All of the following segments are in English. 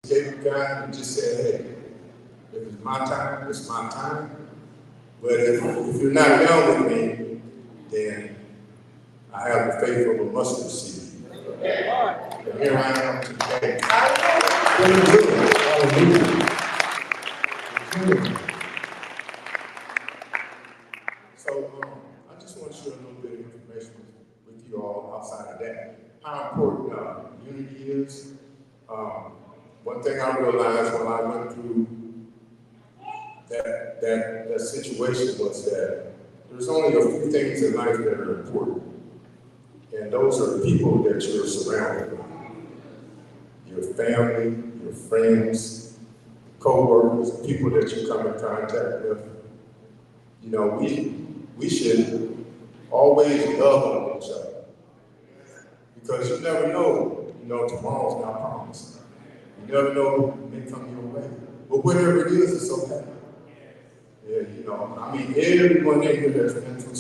gave a guy and just said, hey, if it's my time, it's my time. But if you're not down with me, then I have the faith of a mustard seed. And here I am today. So I just want to share a little bit of information with you all outside of that. How important unity is. One thing I realized when I went through that situation was that there's only a few things in life that are important. And those are the people that you're surrounded by. Your family, your friends, co-workers, people that you come in contact with. You know, we should always love on each other. Because you never know, tomorrow's not promised. You never know what may come your way. But whatever it is, it's okay. Yeah, everyone in here has been through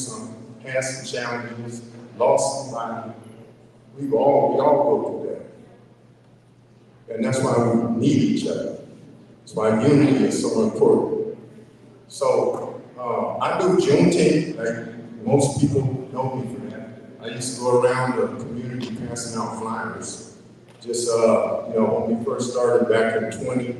had some challenges, lost somebody. We all go through that. And that's why we need each other. That's why unity is so important. So, I do Juneteenth, like most people know me for that. I used to go around the community passing out flyers. Just, when we first started back in 20,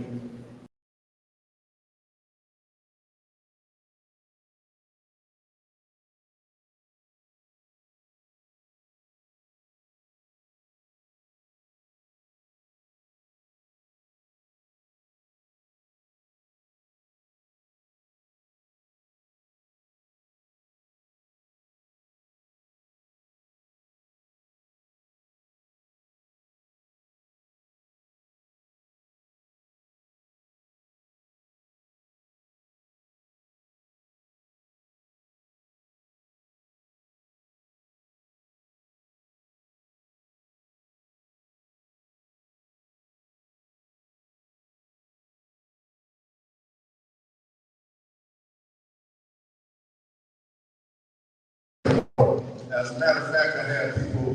as a matter of fact, I had people,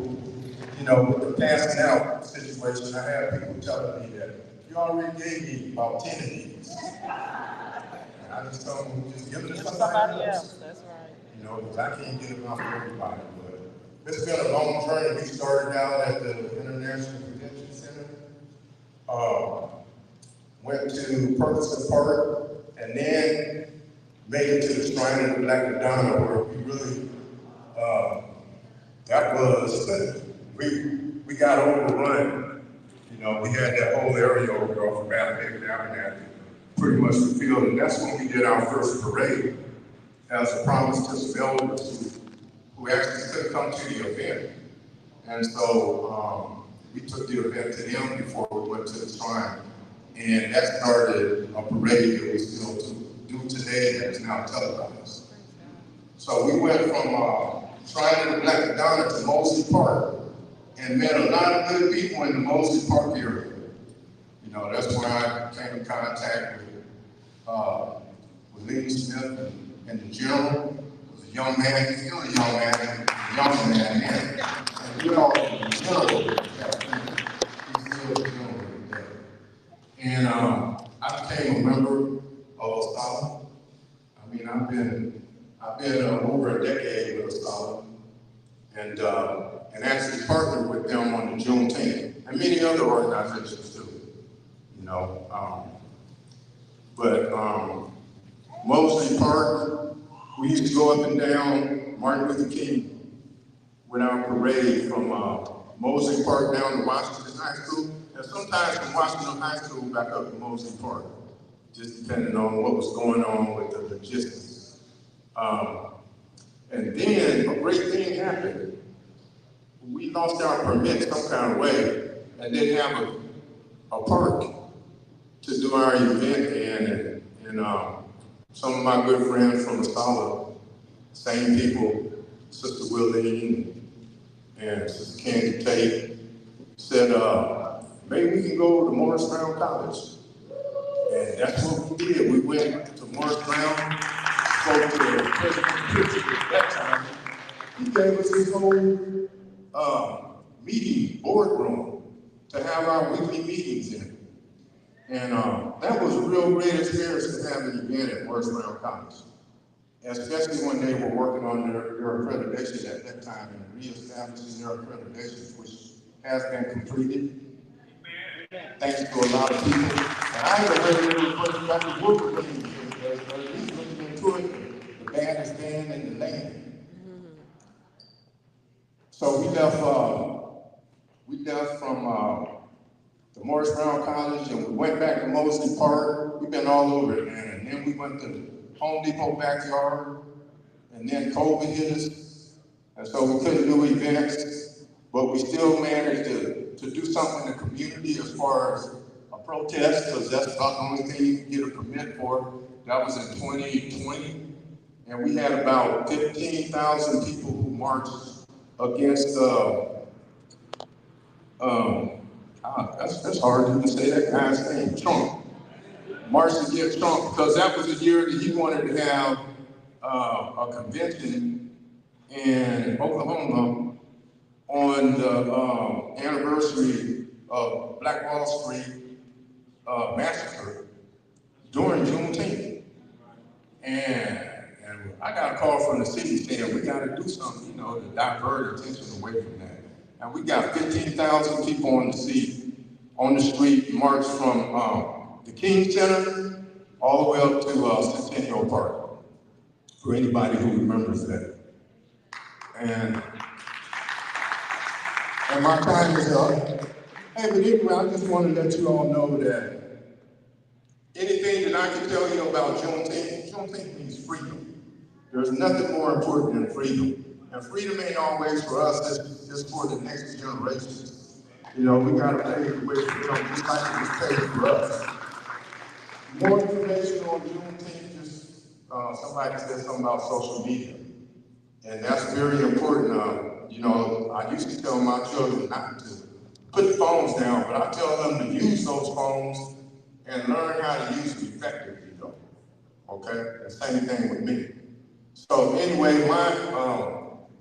with the passing out situation, I had people telling me that you already gave me about 10 of these. And I just told them, just give it to somebody else. That's right. Because I can't get them out for everybody. But it's been a long journey. We started out at the International Convention Center, went to Ferguson Park, and then made it to the Shrine of the Black Madonna, where we really, we got overrun. We had that whole area over off of Alabama Avenue pretty much fulfilled, and that's when we did our first parade as a promise to some elders who actually couldn't come to the event. And so we took the event to them before we went to the shrine. And that started a parade that we still do today that is now televised. So we went from Shrine of the Black Madonna to Mosley Park and met a lot of good people in the Mosley Park area. That's where I came in contact with Lee Smith and the general. Was a young man, he's still a young man, and we all the general. He's still a general today. And I became a member of Asala. I've been over a decade with Asala, and actually partnered with them on the Juneteenth, and many other organizations too. But Mosley Park, we used to go up and down Martin Luther King with our parade from Mosley Park down to Washington High School, and sometimes from Washington High School back up to Mosley Park, just depending on what was going on with the logistics. And then a great thing happened. We lost our permit some kind of way and didn't have a park to do our event in. And some of my good friends from Asala, same people, Sister Willie and Sister Candy Tate, said, maybe we can go to Morris Brown College. And that's what we did. We went to Morris Brown, spoke to President Pritchard at that time. He gave us his whole meeting boardroom to have our weekly meetings in. And that was a real great experience to have an event at Morris Brown College, especially when they were working on their accreditation at that time and reestablishing their accreditation, which has been completed. Thanks to a lot of people. And I haven't heard anybody got to work with me because at least looking into it, the baddest band in the land. So we left from the Morris Brown College and we went back to Mosley Park. We've been all over it, man. And then we went to Home Depot backyard, and then COVID hit us. And so we couldn't do events, but we still managed to do something in the community as far as a protest, because that's about the only thing you can get a permit for. That was in 2020. And we had about 15,000 people who marched against, that's hard to even say that guy's name, Trump. Marched against Trump, because that was the year that he wanted to have a convention in Oklahoma on the anniversary of Black Wall Street massacre during Juneteenth. And I got a call from the city saying we got to do something, you know, to divert attention away from that. And we got 15,000 people on the street, marched from the King Center all the way up to Centennial Park, for anybody who remembers that. And my time is up. Hey, but anyway, I just want to let you all know that anything that I can tell you about Juneteenth means freedom. There's nothing more important than freedom. And freedom ain't always for us, it's for the next generation. You know, we gotta pave the way for them, just like it was paved for us. More information on Juneteenth, just somebody said something about social media. And that's very important. You know, I used to tell my children not to put phones down, but I tell them to use those phones and learn how to use them effectively, though. Okay? The same thing with me. So anyway,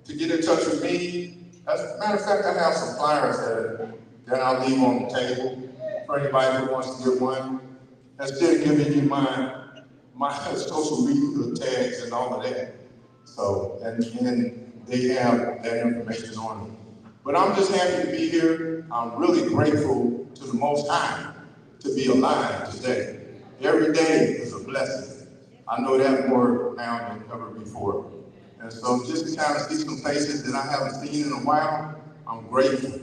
to get in touch with me, as a matter of fact, I have some flyers that I'll leave on the table for anybody who wants to get one. Instead of giving you my social media tags and all of that. So, and they have that information on them. But I'm just happy to be here. I'm really grateful to the Most High to be alive today. Every day is a blessing. I know that more now than ever before. And so just to kind of see some faces that I haven't seen in a while, I'm grateful.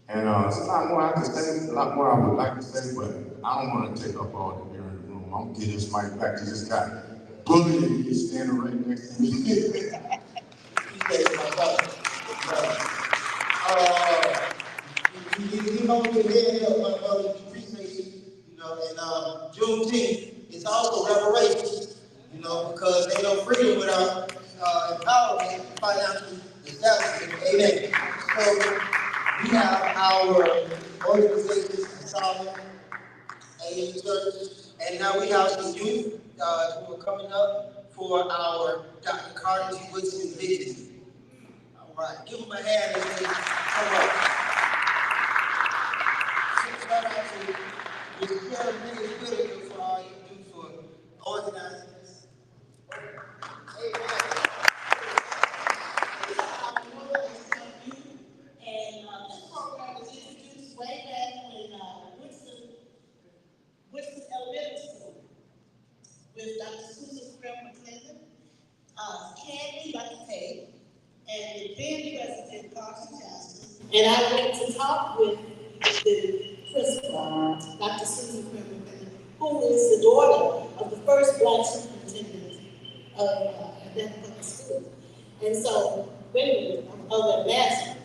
And there's a lot more I could say, a lot more I would like to say, but I don't want to take up all the air in the room. I'm going to get this mic back to this guy. Bully, he's standing right next to me. You know, we head up, my brother, we appreciate you, you know, and Juneteenth is also reparations, you know, because ain't no freedom without empowerment and financial establishment. Amen. So we have our organizations in Solomon, AA Church, and now we have some youth who are coming up for our Dr. Carter's Woodson Vision. All right, give them a hand as they come up. Shout out to the sheriff Williams for all you do for organizing this. Amen. And this program was introduced way back when Winston Elementary School with Dr. Susan Clinton, Candy, Dr. Tate, and the then President Carson Johnson. And I went to talk with the principal, Dr. Susan Clinton, who is the daughter of the first Black superintendent of that public school. And so, of Atlanta.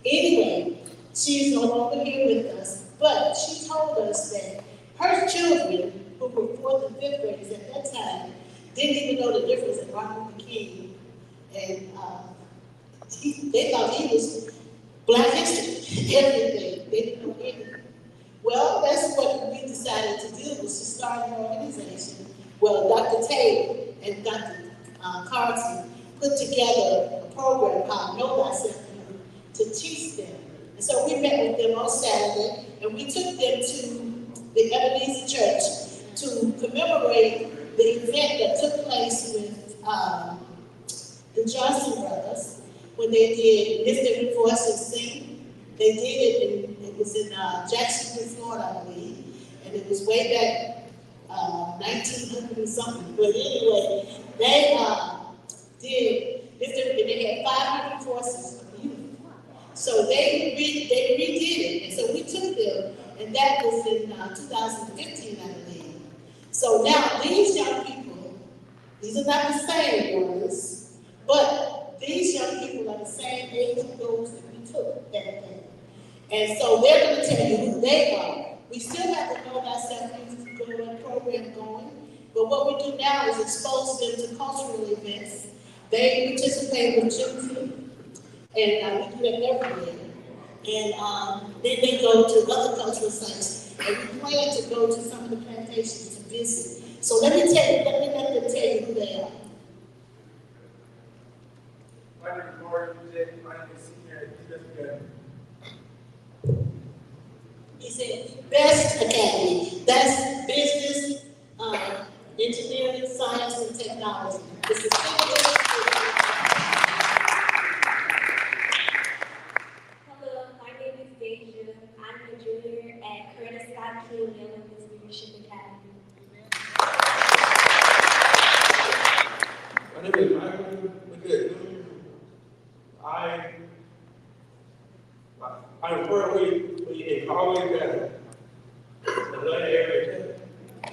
Anyway, she's no longer here with us, but she told us that her children, who were 4th and 5th graders at that time, didn't even know the difference in Martin Luther King, and they thought he was Black history, everything. They didn't know anything. Well, that's what we decided to do, was to start an organization. Well, Dr. Tate and Dr. Carson put together a program called Know Thyself to teach them. And so we met with them on Saturday, and we took them to the Ebenezer Church to commemorate the event that took place with the Johnson brothers when they did Lift Every Voice and Sing. They did it, it was in Jacksonville, Florida, I believe, and it was way back 1900 and something. But anyway, they did Lift Every, and they had 500 voices of youth. So they redid it, and so we took them, and that was in 2015, I believe. So now these young people, these are not the same ones, but these young people are the same age of those that we took that day. And so they're going to tell you who they are. We still have the Know Thyself Music program going, but what we do now is expose them to cultural events. They participate with Juneteenth, and we do that every year. And then they go to other cultural sites, and we plan to go to some of the plantations to visit. So let me let them tell you who they are. My name is Lauren J. I'm a senior at UWM. He said, Best Academy. That's business, engineering, science, and technology. This is Hello, my name is Deja. I'm a junior at Curtis Scott King Business Leadership Academy. My name is Michael McGill. I'm currently in college at Atlanta area. My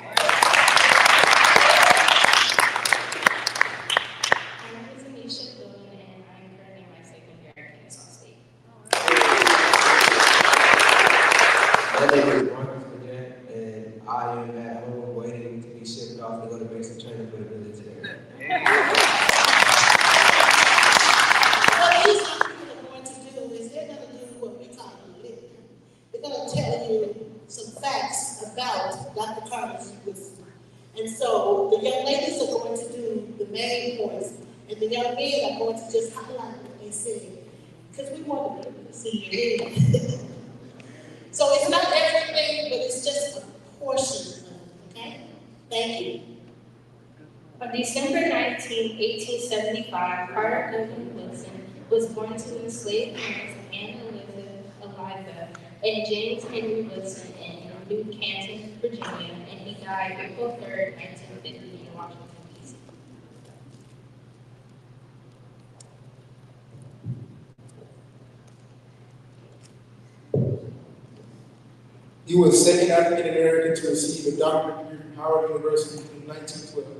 name is Anisha Dillon, and I'm currently in my second year at Kansas State. My name is Marcus Burnett, and I am at home waiting to be shipped off to go to basic training for the military. what these young people are going to do is they're going to do what we call uplifting. They're going to tell you some facts about Dr. Carter's wisdom. And so the young ladies are going to do the main points, and the young men are going to just highlight what they said, because we want to see it. So it's not everything, but it's just a portion of it, okay? Thank you. On December 19, 1875, Carter Goodwin Wilson was born to enslaved parents Anne Elizabeth Eliza and James Henry Wilson in New Canton, Virginia, and he died April 3, 1950 in Washington, D.C. He was the second African American to receive a doctorate degree from Howard University in 1912.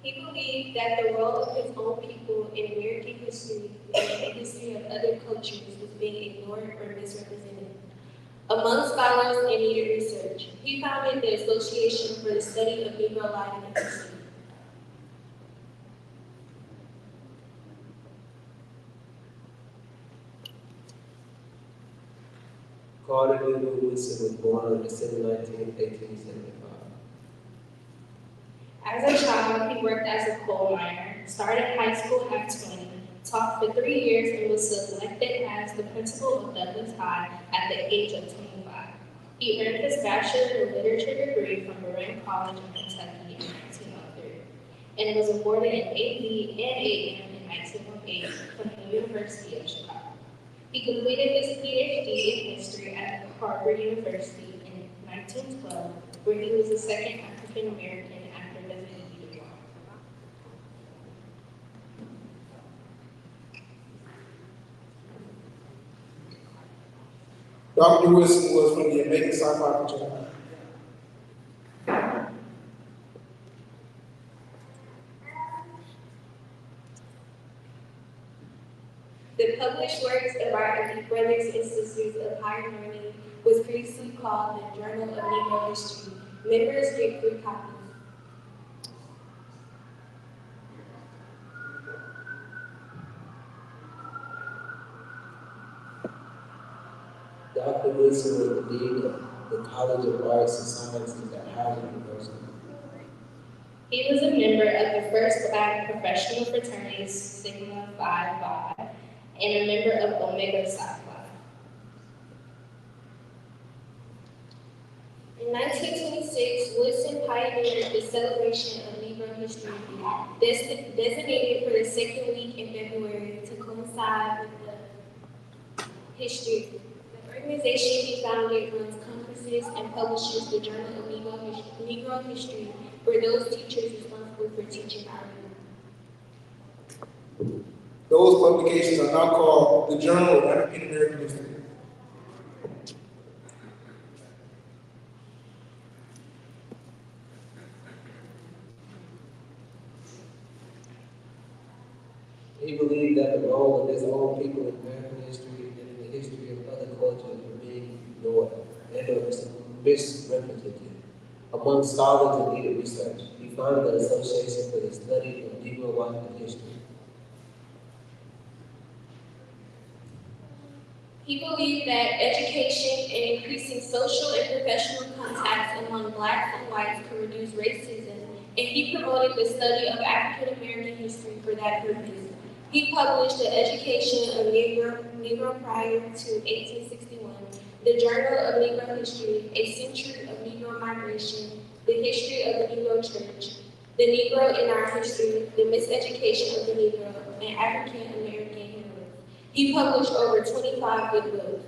He believed that the role of his own people in American history and the history of other cultures was being ignored or misrepresented. Among scholars and needed research, he founded the Association for the Study of Negro Life and History. Carter Goodwin Wilson was born on December 19, 1875. As a child, he worked as a coal miner, started high school at 20, taught for 3 years, and was selected as the principal of Douglas High at the age of 25. He earned his Bachelor of Literature degree from Marin College in Kentucky in 1903, and was awarded an AD and AM in 1908 from the University of Chicago. He completed his PhD in history at Harvard University in 1912, where he was the second African American after W.E. Du Bois. Dr. Wilson was from the Jamaican South Africa. The published works of our Brothers Institute of Higher Learning was previously called the Journal of Negro History. Members get free copies. Dr. Wilson was the dean of the College of Arts and Sciences at Howard University. He was a member of the first Black professional fraternity Sigma Phi Phi and a member of Omega Psi Phi. In 1926, Woodson pioneered the celebration of Negro History Week, designated for the second week in February to coincide with the history. The organization he founded runs conferences and publishes the Journal of Negro History for those teachers responsible for teaching our youth. Those publications are now called the Journal of African American History. He believed that the role of his own people in American history and in the history of other cultures were being ignored and or misrepresented. Among scholars and leading research, he founded an association for the study of Negro life and history. He believed that education and increasing social and professional contacts among blacks and whites could reduce racism, and he promoted the study of African American history for that purpose. He published The Education of Negro Prior to 1861, The Journal of Negro History, A Century of Negro Migration, The History of the Negro Church, The Negro in Our History, The Miseducation of the Negro, and African American Heroes. He published over 25 good books.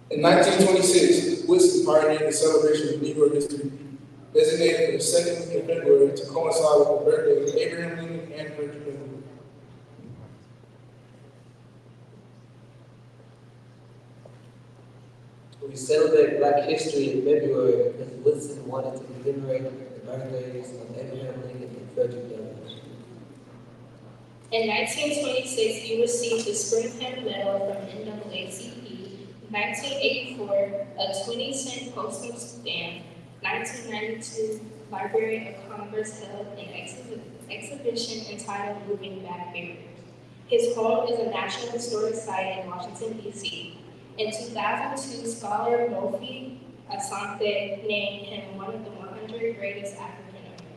In 1926, Woodson pioneered the celebration of Negro History, designated for the second week in February to coincide with the birthdays of Abraham Lincoln and Frederick Douglass. We celebrate Black history in February because Woodson wanted to commemorate the birthdays of Abraham Lincoln and Frederick Douglass. In 1926, he received the Springham Medal from NAACP. 1984, a 20-cent postal stamp. 1992, Library of Congress held an exhibition entitled Moving Back Barriers. His home is a National Historic Site in Washington, D.C. In 2002, scholar Mofi Asante named him one of the 100 greatest African Americans.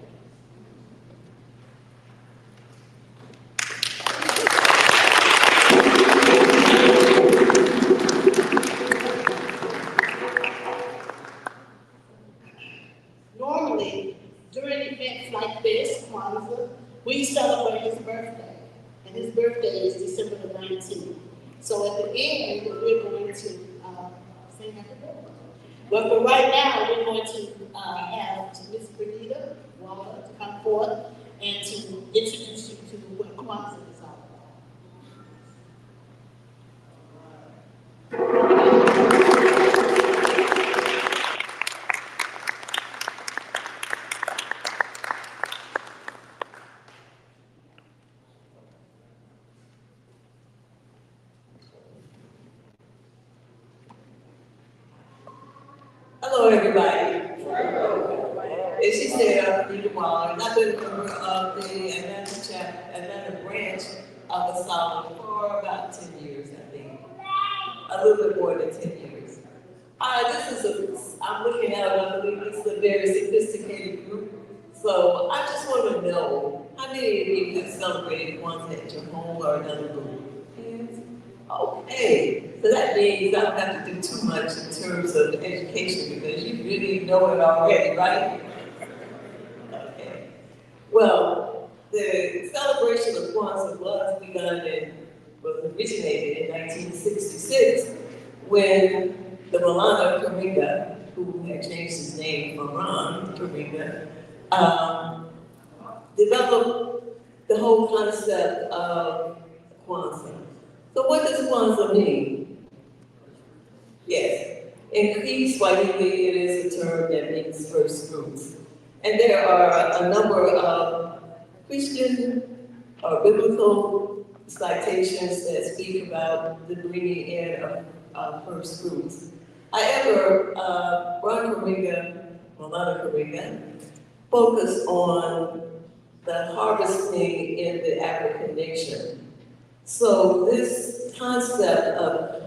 Normally, during events like this, Kwanzaa, we celebrate his birthday. And his birthday is December the 19th. So at the end, we're going to sing happy birthday. But for right now, we're going to have Miss Grenita Waller to come forth and to introduce you to what Kwanzaa is all about. Hello, everybody. As she said, I'm Ujima, and I've been a member of the Atlanta branch of the South for about 10 years, I think. A little bit more than 10 years. I'm looking at it, I believe this is a very sophisticated group. So I just want to know, how many of you have celebrated Kwanzaa at your home or another group? Yes. Okay, so that means I don't have to do too much in terms of education because you really know it already, right? Okay. Well, the celebration of Kwanzaa was originated in 1966 when the Malana Karinga, who had changed his name from Ron Karinga, developed the whole concept of Kwanzaa. So what does Kwanzaa mean? Yes, in Cree Swahili, it is a term that means first fruits. And there are a number of Christian or biblical citations that speak about the bringing in of first fruits. However, Ron Karinga, Malana Karinga, focused on the harvesting in the African nation. So this concept of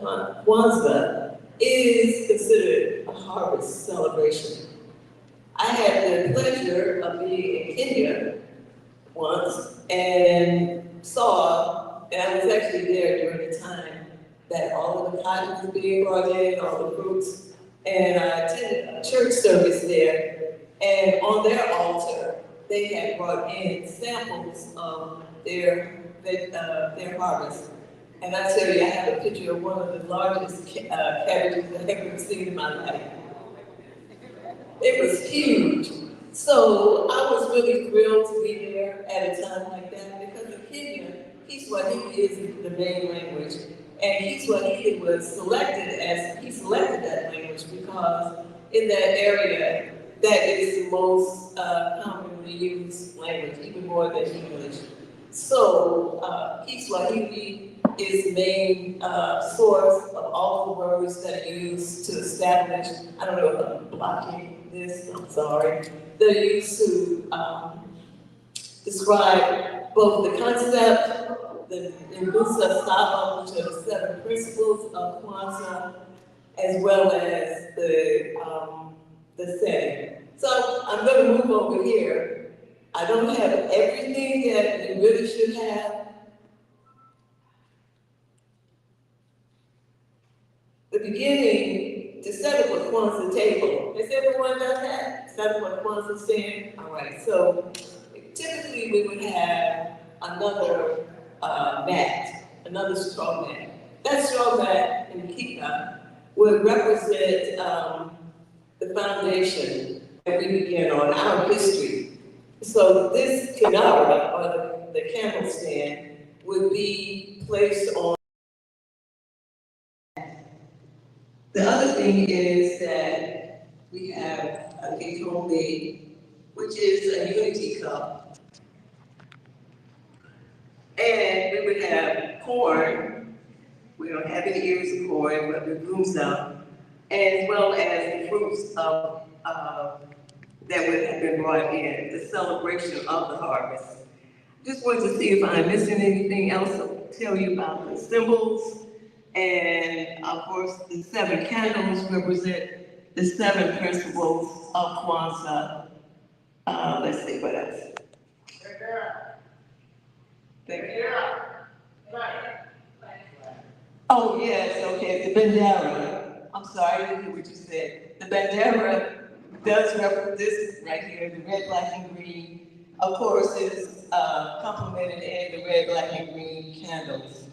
Kwanzaa is considered a harvest celebration. I had the pleasure of being in Kenya once and I was actually there during the time that all of the cotton was being brought in, all the fruits. And I attended a church service there, and on their altar, they had brought in samples of their harvest. And I tell you, I have a picture of one of the largest cabbages I've ever seen in my life. It was huge. So I was really thrilled to be there at a time like that because in Kenya, Kiswahili is the main language. And Kiswahili was he selected that language because in that area, that is the most commonly used language, even more than English. So Kiswahili is the main source of all the words that are used to establish, I don't know if I'm blocking this, I'm sorry. They're used to describe both the concept, the Ngusa Saba, which are the 7 principles of Kwanzaa, as well as the setting. So I'm going to move over here. I don't have everything that we really should have. The beginning to set up a Kwanzaa table. Has everyone done that? Set up a Kwanzaa stand? All right, so typically we would have another mat, another straw mat. That straw mat in Kika would represent the foundation that we began on, our history. So this kinara, or the candle stand, would be placed on. The other thing is that we have a kikombe, which is a unity cup. And we would have corn. We don't have any ears of corn, but the blooms up, as well as the fruits of that would have been brought in, the celebration of the harvest. Just wanted to see if I'm missing anything else to tell you about the symbols. And of course, the 7 candles represent the 7 principles of Kwanzaa. Let's see what else. Thank you. Oh, yes, okay, the bandera. I'm sorry, I didn't hear what you said. The bandera does represent this right here, the red, black, and green. Of course, it's complemented in the red, black, and green candles.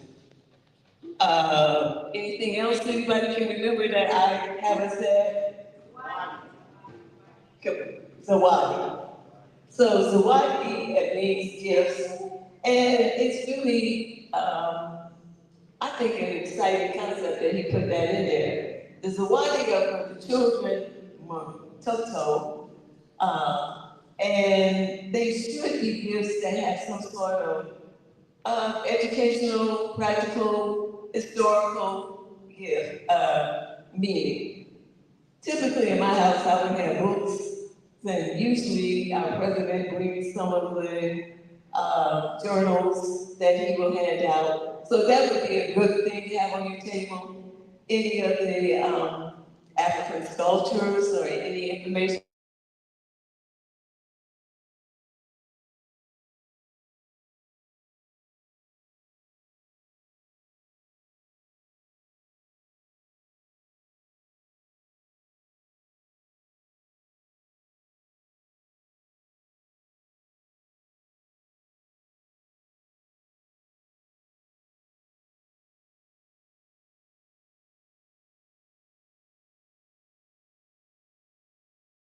Anything else anybody can remember that I haven't said? Zawadi. So Zawadi, it means gifts, and it's really, I think, an exciting concept that he put that in there. The Zawadi are for the children, Toto, and they should be gifts that have some sort of educational, practical, historical gift, meaning. Typically in my house, I would have books, and usually our president brings some of the journals that he will hand out. So that would be a good thing to have on your table. Any of the African sculptures or any information.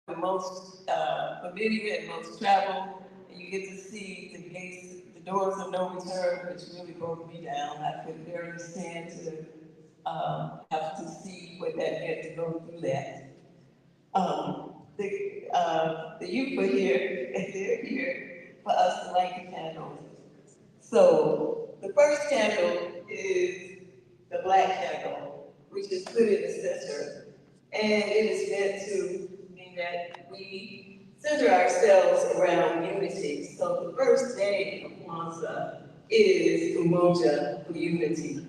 The most familiar and most traveled, and you get to see the gates, the doors of no return, which really broke me down. I could barely stand to have to see what that meant to go through that. The youth are here, and they're here for us to light the candles. So the first candle is the black candle, which is put in the center. And it is meant to mean that we center ourselves around unity. So the first day of Kwanzaa is Umoja, for unity.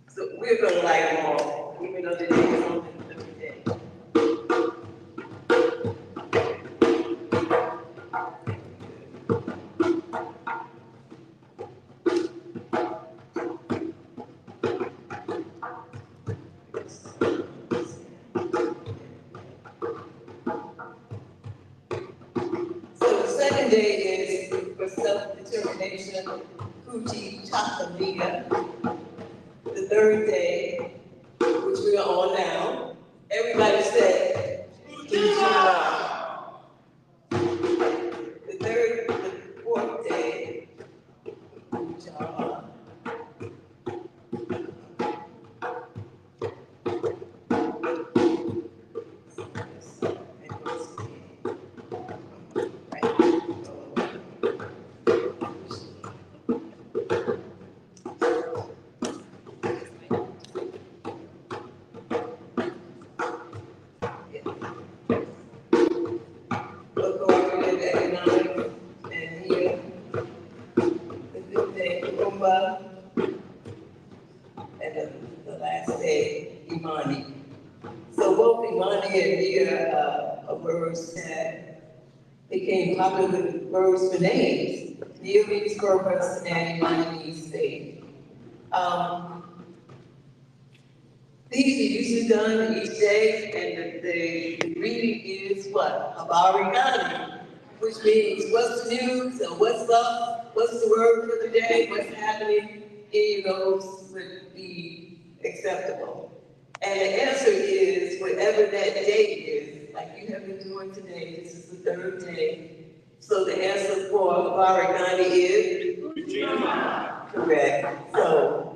So we're going to light them all, even though the day is only the day. Nation, Kuchi Chakalia. The third day, which we are on now, everybody said, Ujima. The fourth day, Ujima. Cooperative economics and here, the fifth day, Kumba, and the last day, Imani. So both Imani and Nia are words that became popular words for names. Nia means purpose and Imani means faith. These are usually done each day, and the reading is what? Habarigani, which means what's the news, or what's up, what's the word for the day, what's happening, any of those would be acceptable. And the answer is whatever that day is, like you have been doing today, this is the third day. So the answer for Habarigani is? Ujima. Correct. So,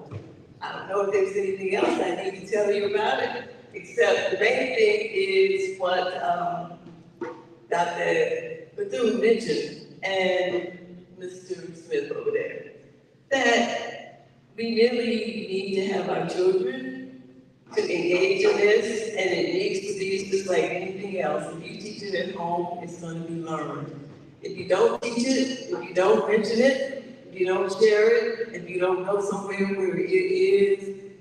I don't know if there's anything else I need to tell you about it, except the main thing is what Dr. Bethune mentioned and Mr. Smith over there, that we really need to have our children to engage in this, and it needs to be just like anything else. If you teach it at home, it's going to be learned. If you don't teach it, if you don't mention it, if you don't share it, if you don't know somewhere where it is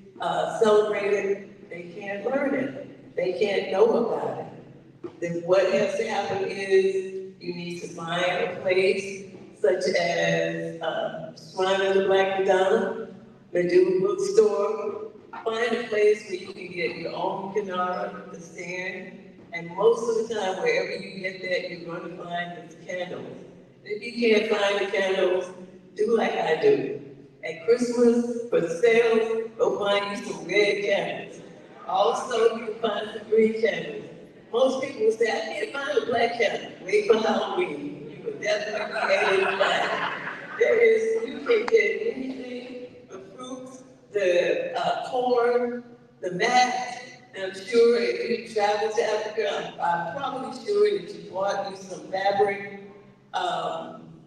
celebrated, they can't learn it. They can't know about it. Then what has to happen is you need to find a place such as Shrine of the Black Madonna, Medu Bookstore. Find a place where you can get your own canara to stand. And most of the time, wherever you get that, you're going to find these candles. If you can't find the candles, do like I do. At Christmas, for the sales, go find you some red candles. Also, you can find some green candles. Most people will say, I can't find a black candle. Wait for Halloween. You will definitely be able to find it. You can get anything, the fruits, the corn, the mat. And I'm sure if you travel to Africa, I'm probably sure that you bought you some fabric.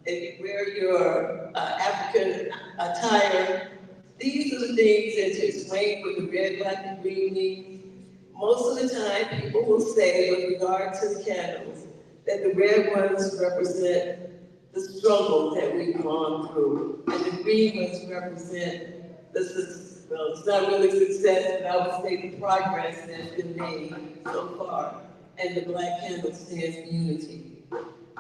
If you wear your African attire, these are the things that to explain what the red, black, and green means. Most of the time, people will say, with regard to the candles, that the red ones represent the struggle that we've gone through, and the green ones represent the, well, it's not really success, but I would say the progress that's been made so far, and the black candle stands for unity.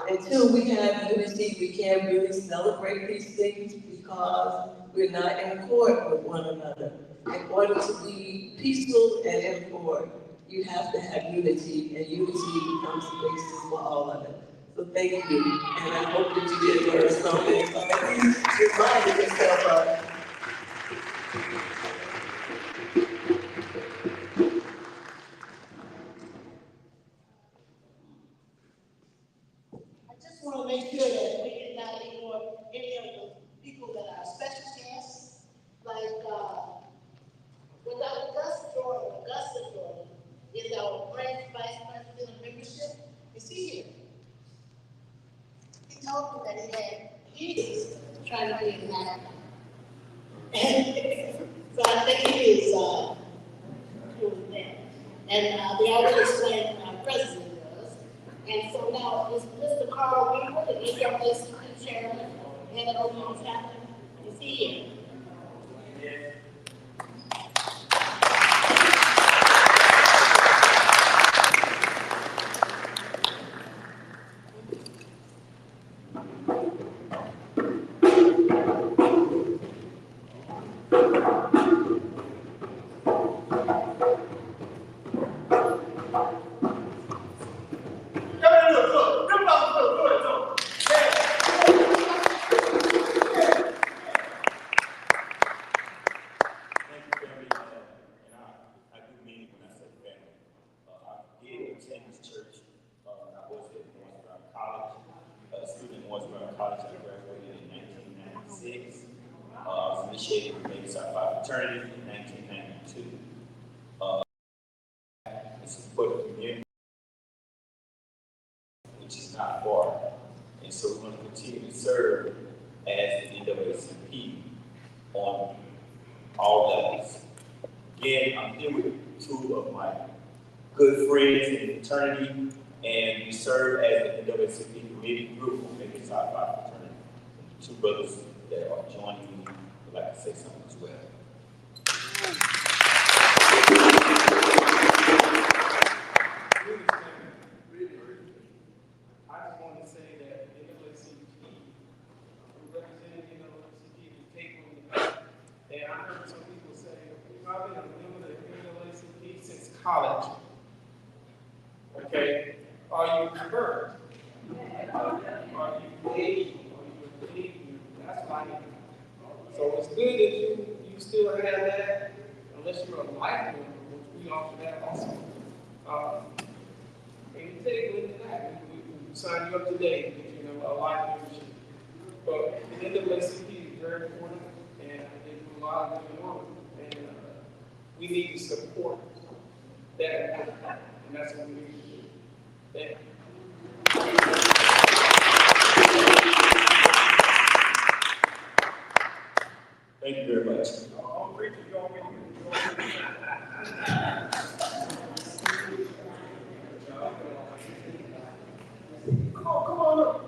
Until we have unity, we can't really celebrate these things because we're not in accord with one another. In order to be peaceful and in accord, you have to have unity, and unity becomes the basis for all of it. So thank you, and I hope that you did learn something. At least remind yourself of it. I just want to make sure that we did not ignore any of the people that are special guests, like without Augusta Jordan is our branch vice president of membership. Is he here? He told me that he had meetings trying to get mad. So I think he is doing that. And they already explained what our president does. And so now is Mr. Carl Weaver, the NAACP chairman, head of the Oklahoma chapter. Is he here? Yes. initiated the Baby Psi Phi fraternity in 1992. It's support the community, which is not far. And so we want to continue to serve as the NAACP on all levels. Again, I'm here with two of my good friends in the fraternity, and we serve as the NAACP committee group on Baby Psi Phi fraternity. Two brothers that are joining me would like to say something as well. I just want to say that NAACP, representing NAACP at the table in the back, and I heard some people say, I've been a member of NAACP since college. Okay, are you converted? Are you engaged? Are you engaged? That's why. So it's good that you still have that, unless you're a life member, which we offer that also. And you take it into that. We sign you up today, a life membership. But the NAACP is very important, and they do a lot of good work, and we need to support that, and that's what we need to do. Thank you. Thank you very much. Come on up.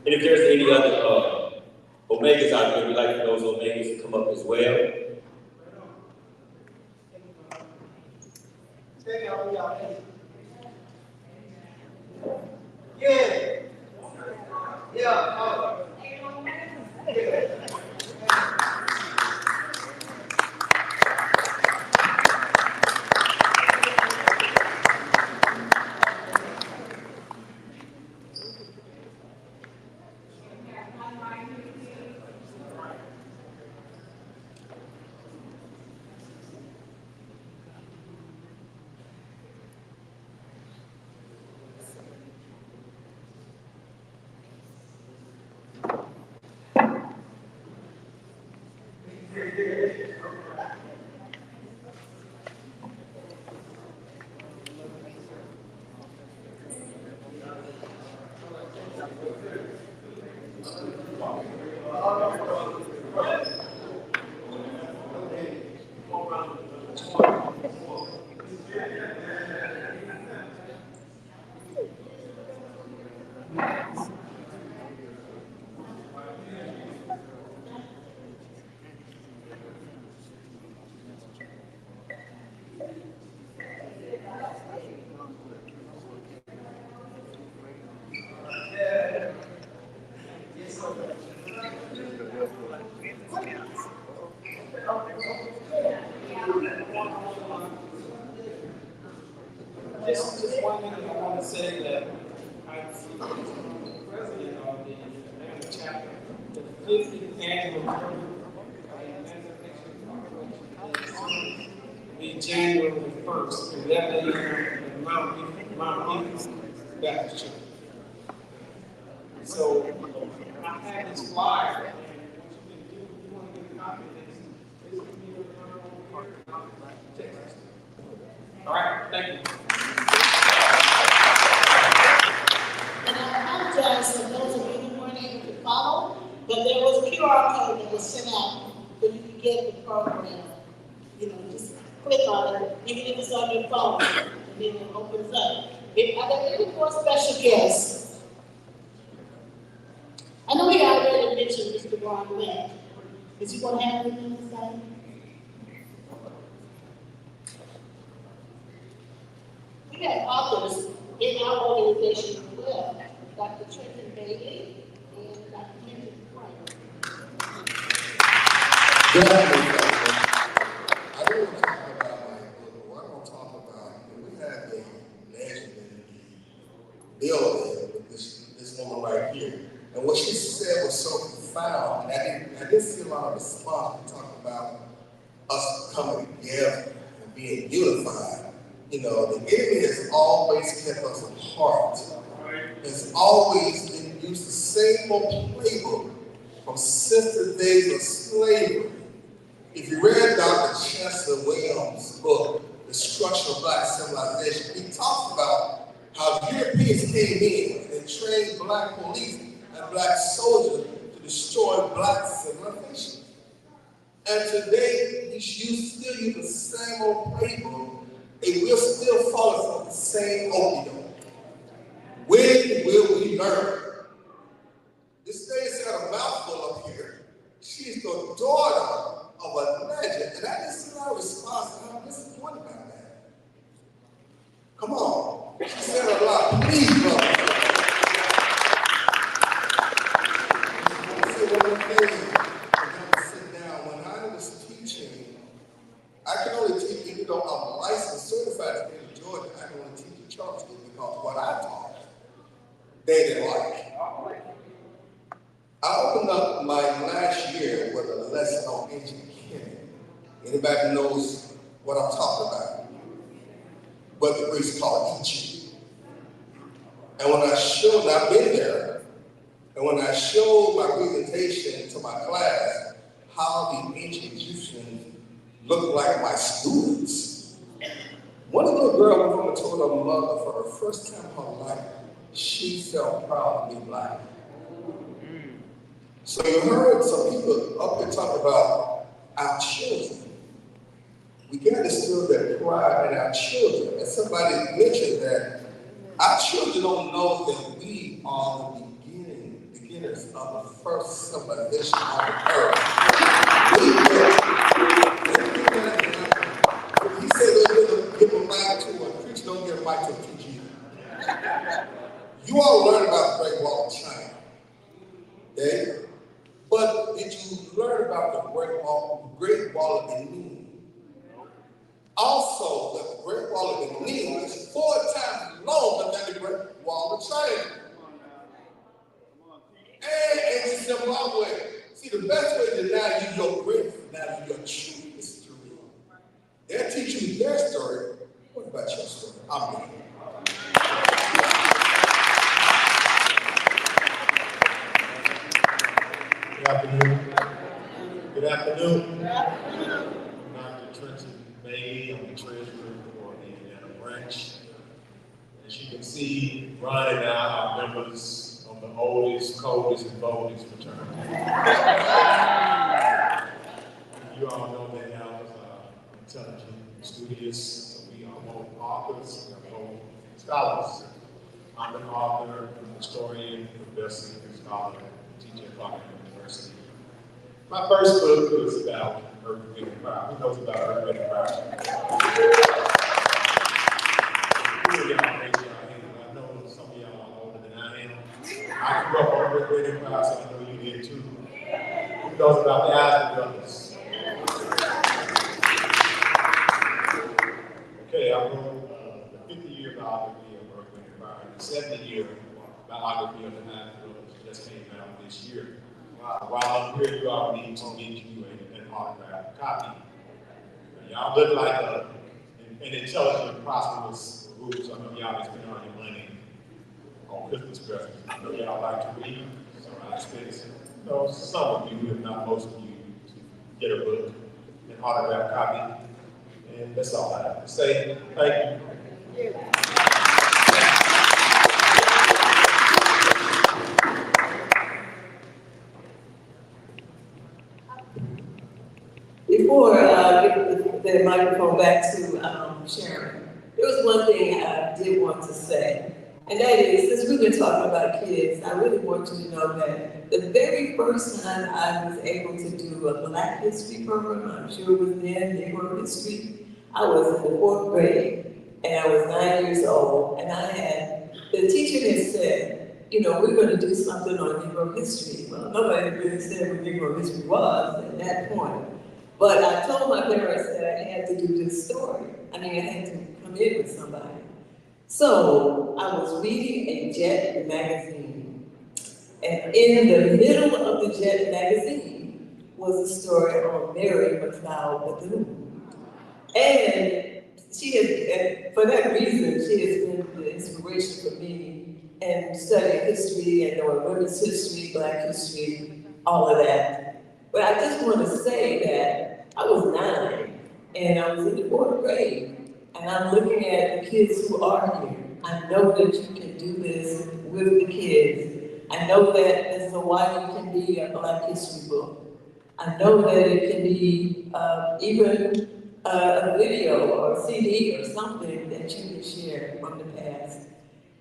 And if there's any other Omegas out there, we'd like for those Omegas to come up as well. Yeah. Yeah. Just one thing I want to say that I see the president of the Atlanta chapter, the 50th annual Emancipation will be January 1st, 11 a.m. in Mount East Baptist Church. So I have this flyer, and what you can do, if you want to get a copy of this, is you can come over here and Texas. All right, thank you. And I apologize for those of you who weren't able to follow, but there was a QR code that was sent out so you could get the program. Just click on it, even if it's on your phone, then it opens up. Are there any more special guests? I know we already mentioned Mr. Ron Webb. Is he gonna have anything to say? We have authors in our organization as well, Dr. Trenton Bailey and Dr. Kendrick Frank. Good afternoon, everyone. I don't want to talk about my book, but what I want to talk about, we have a legend in the building with this woman right here. And what she said was so profound, and I didn't see a lot of response to talk about us coming together and being unified. You know, the enemy has always kept us apart. Has always been used the same old playbook from since the days of slavery. If you read Dr. Chancellor Williams' book, Destruction of Black Civilization, he talks about how Europeans came in and trained black police and black soldiers to destroy black civilization. And today, we still use the same old playbook, and we're still following from the same opium. When will we learn? This lady's got a mouthful up here. She's the daughter of a legend, and I didn't see a lot of response. I'm disappointed about that. Come on. She said a lot. Please, brother. I want to say one more thing. I'm going to sit down. When I was teaching, I can only teach, even though I'm licensed, certified in Georgia, I can only teach the church because what I taught, they didn't like. I opened up my last year with a lesson on ancient Kemet. Anybody knows what I'm talking about? What the Greeks call Ujima. And when I showed, I've been there, and when I showed my presentation to my class, how the ancient Egyptians looked like my students, one little girl went home and told her mother for the first time in her life, she felt proud to be black. So you heard some people up here talk about our children. We got to instill that pride in our children. And somebody mentioned that our children don't know that we are the beginners of the first civilization on the earth. He said they're going to give a mic to a preacher, don't give a mic to a preacher either. You all learn about the Great Wall of China. Okay? But did you learn about the Great Wall of Benin? Also, the Great Wall of Benin is 4 times longer than the Great Wall of China. And in Zimbabwe, see, the best way to deny you your great, deny you your true history. They'll teach you their story. What about your story? I'm Good afternoon. Good afternoon. Good afternoon. Dr. Trenton Bailey, I'm the treasurer for the Indiana branch. As you can see, Ron and I are members of the oldest, coldest, and boldest fraternity. You all know that Al is intelligent, studious, so we are both authors, we are both scholars. I'm an author, I'm a historian, professor, scholar, teacher at Clark University. My first book was about earthquake and fire. Who knows about earthquake and fire? I know some of y'all are older than I am. I grew up on earthquake and fire, so I know you did too. Who knows about the Island Brothers? Okay, I wrote the 50-year biography of earthquake and fire, the 70-year biography of the Island Brothers just came out this year. While I'm here, you all need to get you an autographed copy. Y'all live like an intelligent, prosperous group. So I know y'all spend all your money on Christmas presents. I know y'all like to read, so I expect some of you, if not most of you, to get a book, an autographed copy. And that's all I have to say. Thank you. Before I give the microphone back to Sharon, there was one thing thing I did want to say, and that is, since we've been talking about kids, I really want you to know that the very first time I was able to do a Black History program, I'm sure it was then, Negro History, I was in the 4th grade, and I was 9 years old, and the teacher had said, you know, we're gonna do something on Negro history. Well, nobody really said what Negro history was at that point. But I told my parents that I had to do this story. I mean, I had to come in with somebody. So I was reading a Jet magazine, and in the middle of the Jet magazine was a story on Mary McLeod Bethune. And she has, and for that reason, she has been the inspiration for me in studying history and knowing women's history, Black history, all of that. But I just want to say that I was 9 and I was in the 4th grade. And I'm looking at the kids who are here. I know that you can do this with the kids. I know that this is why you can be a Black history book. I know that it can be even a video or a CD or something that you can share from the past.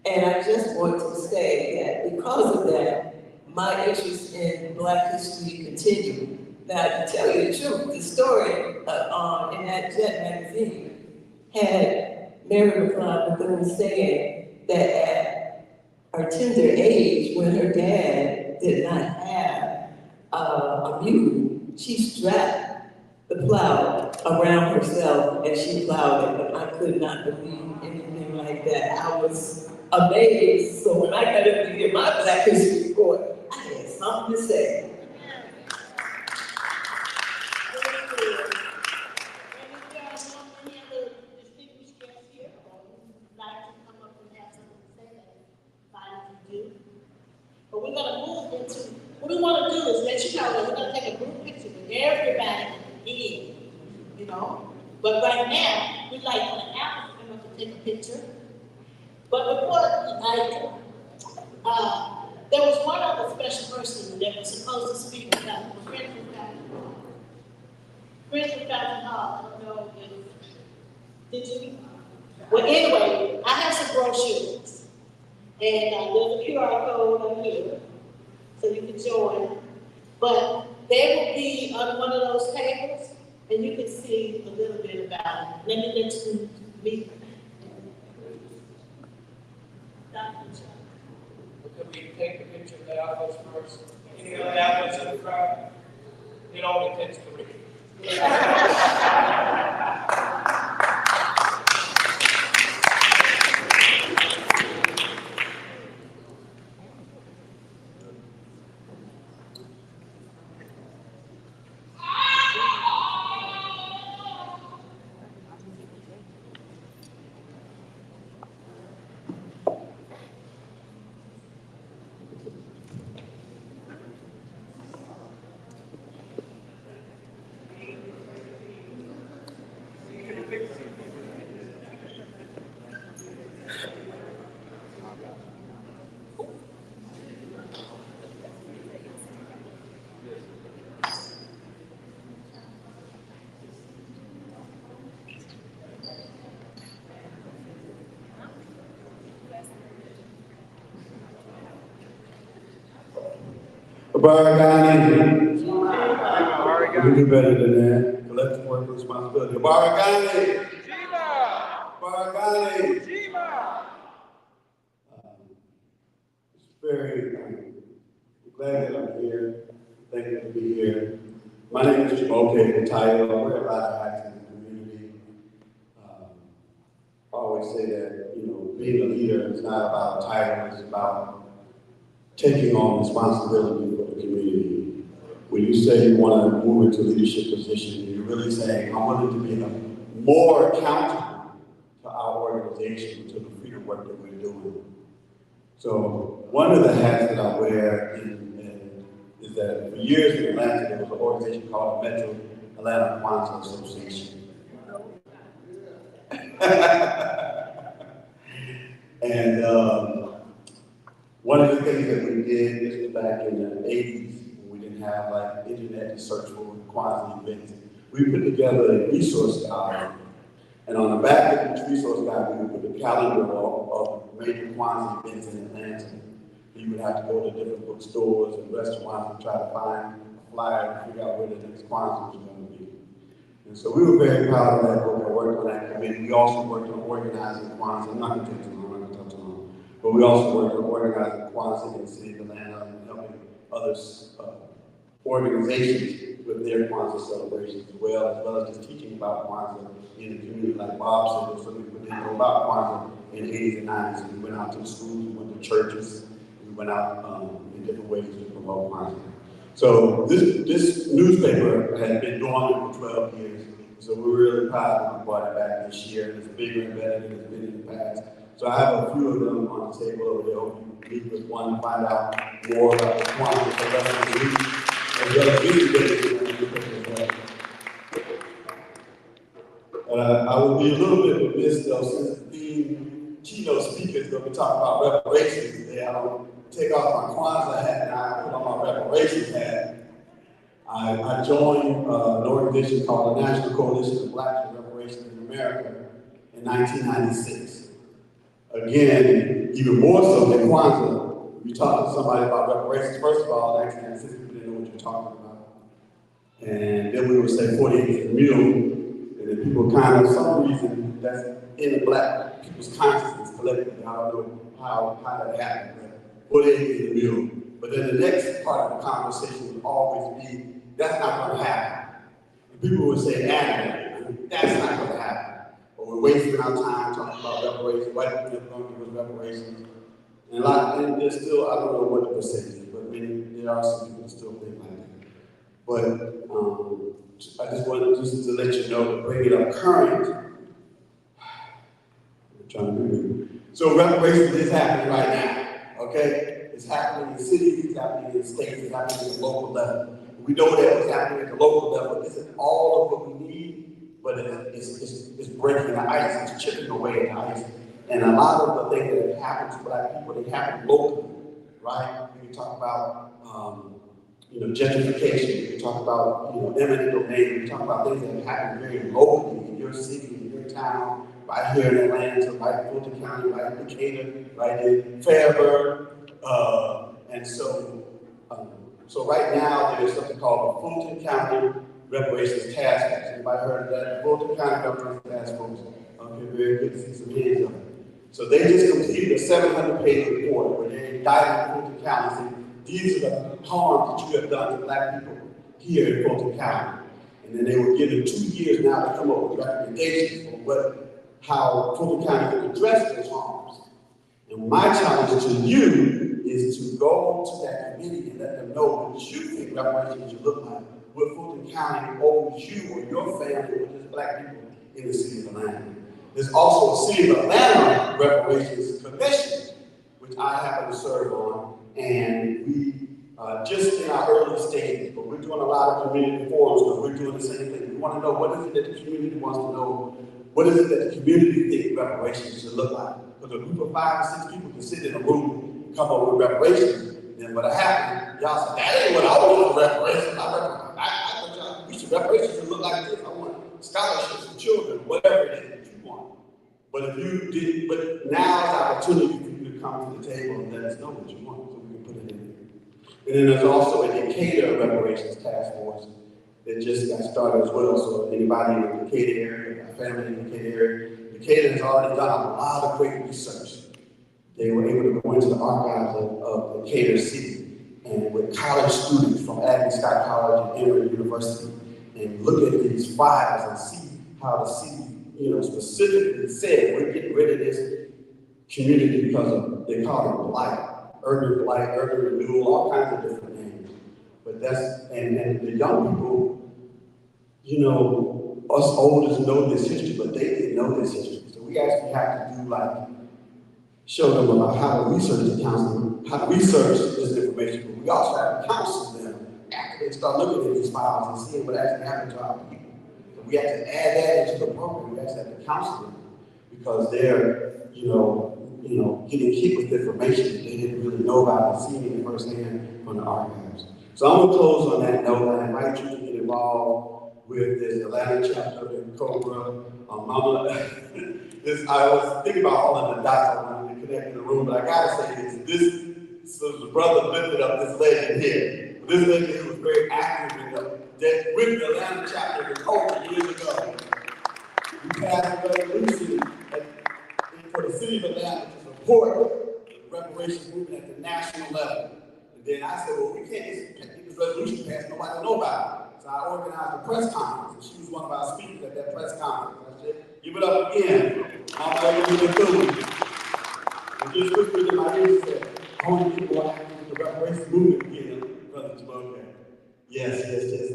And I just want to say that because of that, my interest in Black history continued. Now, to tell you the truth, the story in that Jet magazine had Mary McLeod Bethune saying that at her tender age, when her dad did not have a mule, she strapped the plow around herself and she plowed it. But I could not believe anything like that. I was amazed. So when I got up to get my Black History report, I had something to say. But we're gonna move into, what we wanna do is let you know that we're gonna take a group picture with everybody in, you know? But right now, we'd like for the applicant to take a picture. But before, there was one other special person that was supposed to speak about the Friends of Fountain Hall. Friends of Fountain Hall, I don't know if, did you? Well, anyway, I have some brochures. And there's a QR code on here, so you can join. But they will be on one of those tables, and you can see a little bit about it. Let me let you meet. Dr. Could we take a picture of the apples first? Any other apples in the crowd? It only takes 3. Baragani. We can do better than that. Collective work responsibility. Baragani. Baragani. It's very glad that I'm here. Thankful to be here. My name is Ujima, retired. I wear a lot of hats in the community. I always say that, you know, being a leader is not about title, it's about taking on responsibility for the community. When you say you want to move into a leadership position, you're really saying, I'm willing to be more accountable to our organization, to the freedom work that we're doing. So one of the hats that I wear is that for years in Atlanta, there was an organization called the Metro Atlanta Kwanzaa Celebration. And one of the things that we did, this was back in the 80s, when we didn't have like internet to search for Kwanzaa events. We put together a resource guide, And on the back of each resource guide, we would put the calendar of major Kwanzaa events in Atlanta. You would have to go to different bookstores and restaurants and try to find a flyer and figure out where the next Kwanzaa was going to be. And so we were very proud of that book. I worked on that committee. We also worked on organizing Kwanzaa. I'm not going to take too long, I'm not going to talk too long. But we also worked on organizing Kwanzaa in the city of Atlanta and helping others, organizations with their Kwanzaa celebrations as well as just teaching about Kwanzaa in the community. Like Bob said, so many people didn't know about Kwanzaa in the 80s and 90s. And we went out to the schools, we went to churches, we went out in different ways to promote Kwanzaa. So this newspaper has been dormant for 12 years. So we're really proud that we brought it back this year. It's bigger and better than it's been in the past. So I have a few of them on the table over there. Hope you meet with one to find out more about the Kwanzaa for the rest of the week. As well as video. I will be a little bit remiss though, since the keynote speaker is going to be talking about reparations today. I don't take off my Kwanzaa hat and I put on my reparations hat. I joined an organization called the National Coalition of Blacks for Reparations in America in 1996. Again, even more so than Kwanzaa, you talk to somebody about reparations, first of all, in 1996, people didn't know what you're talking about. And then we would say 48 is a mule, and then people kind of, for some reason, that's in the black people's consciousness collectively. I don't know how that happened, but 48 is a mule. But then the next part of the conversation would always be, that's not going to happen. And people would say, that's not going to happen. But we're wasting our time talking about reparations, white people are going to give us reparations. And there's still, I don't know what the percentage is, but there are some people that still think like that. But I just wanted to let you know, to bring it up current. I'm trying to remember. So reparations is happening right now, okay? It's happening in cities, it's happening in states, it's happening at the local level. We know that what's happening at the local level isn't all of what we need, but it's breaking the ice, it's chipping away at the ice. And a lot of the things that have happened to black people, they happen locally, right? We can talk about, gentrification, we can talk about, eminent domain, we can talk about things that have happened very locally in your city, in your town, right here in Atlanta, right in Fulton County, right in Decatur, right in Fairburn. And so right now there's something called the Fulton County Reparations Task Force. Anybody heard of that? Fulton County Reparations Task Force. Okay, very good to see some hands up. So they just completed a 700-page report where they indicted Fulton County saying, these are the harms that you have done to black people here in Fulton County. And then they were given 2 years now to come up with recommendations for how Fulton County can address those harms. And my challenge to you is to go to that committee and let them know what you think reparations should look like, what Fulton County owes you or your family or just black people in the city of Atlanta. There's also a City of Atlanta Reparations Commission, which I happen to serve on, and we just in our early stages, but we're doing a lot of community forums because we're doing the same thing. We want to know what is it that the community wants to know, what is it that the community thinks reparations should look like. Because a group of 5 or 6 people can sit in a room and come up with reparations, then what happened, y'all said, that ain't what I want for reparations. I thought reparations should look like this. I want scholarships for children, whatever it is that you want. But if you did, but now is the opportunity for you to come to the table and let us know what you want, so we can put it in there. And then there's also a Decatur Reparations Task Force that just got started as well. So anybody in the Decatur area, my family in the Decatur area, Decatur has already done a lot of great research. They were able to go into the archives of Decatur City and with college students from Aggie Scott College and Emory University and look at these files and see how the city, specifically said we're getting rid of this community because of, they call it blight, urban renewal, all kinds of different names. But that's, and the young people, us olders know this history, but they didn't know this history. So we actually have to do show them about how to research the council, how to research this information, but we also have to counsel them after they start looking at these files and seeing what actually happened to our people. So we have to add that into the program. We actually have to counsel them because they're, getting hit with information that they didn't really know about and seeing it firsthand from the archives. So I'm gonna close on that note. I invite you to get involved with the Atlanta chapter in Cobra. Mama, I was thinking about all of the dots I wanted to connect in the room, but I gotta say so the brother lifted up this lady here. This lady was very active with the Atlanta chapter in Cobra years ago. We passed a resolution for the city of Atlanta to support the reparations movement at the national level. And then I said, well, we can't just get this resolution passed, nobody will know about it. So I organized a press conference, and she was one of our speakers at that press conference. I said, give it up again. I'm going to do it. And just whispered in my ear, said, I want you to go out into the reparations movement again, Brother Jamal. Yes. I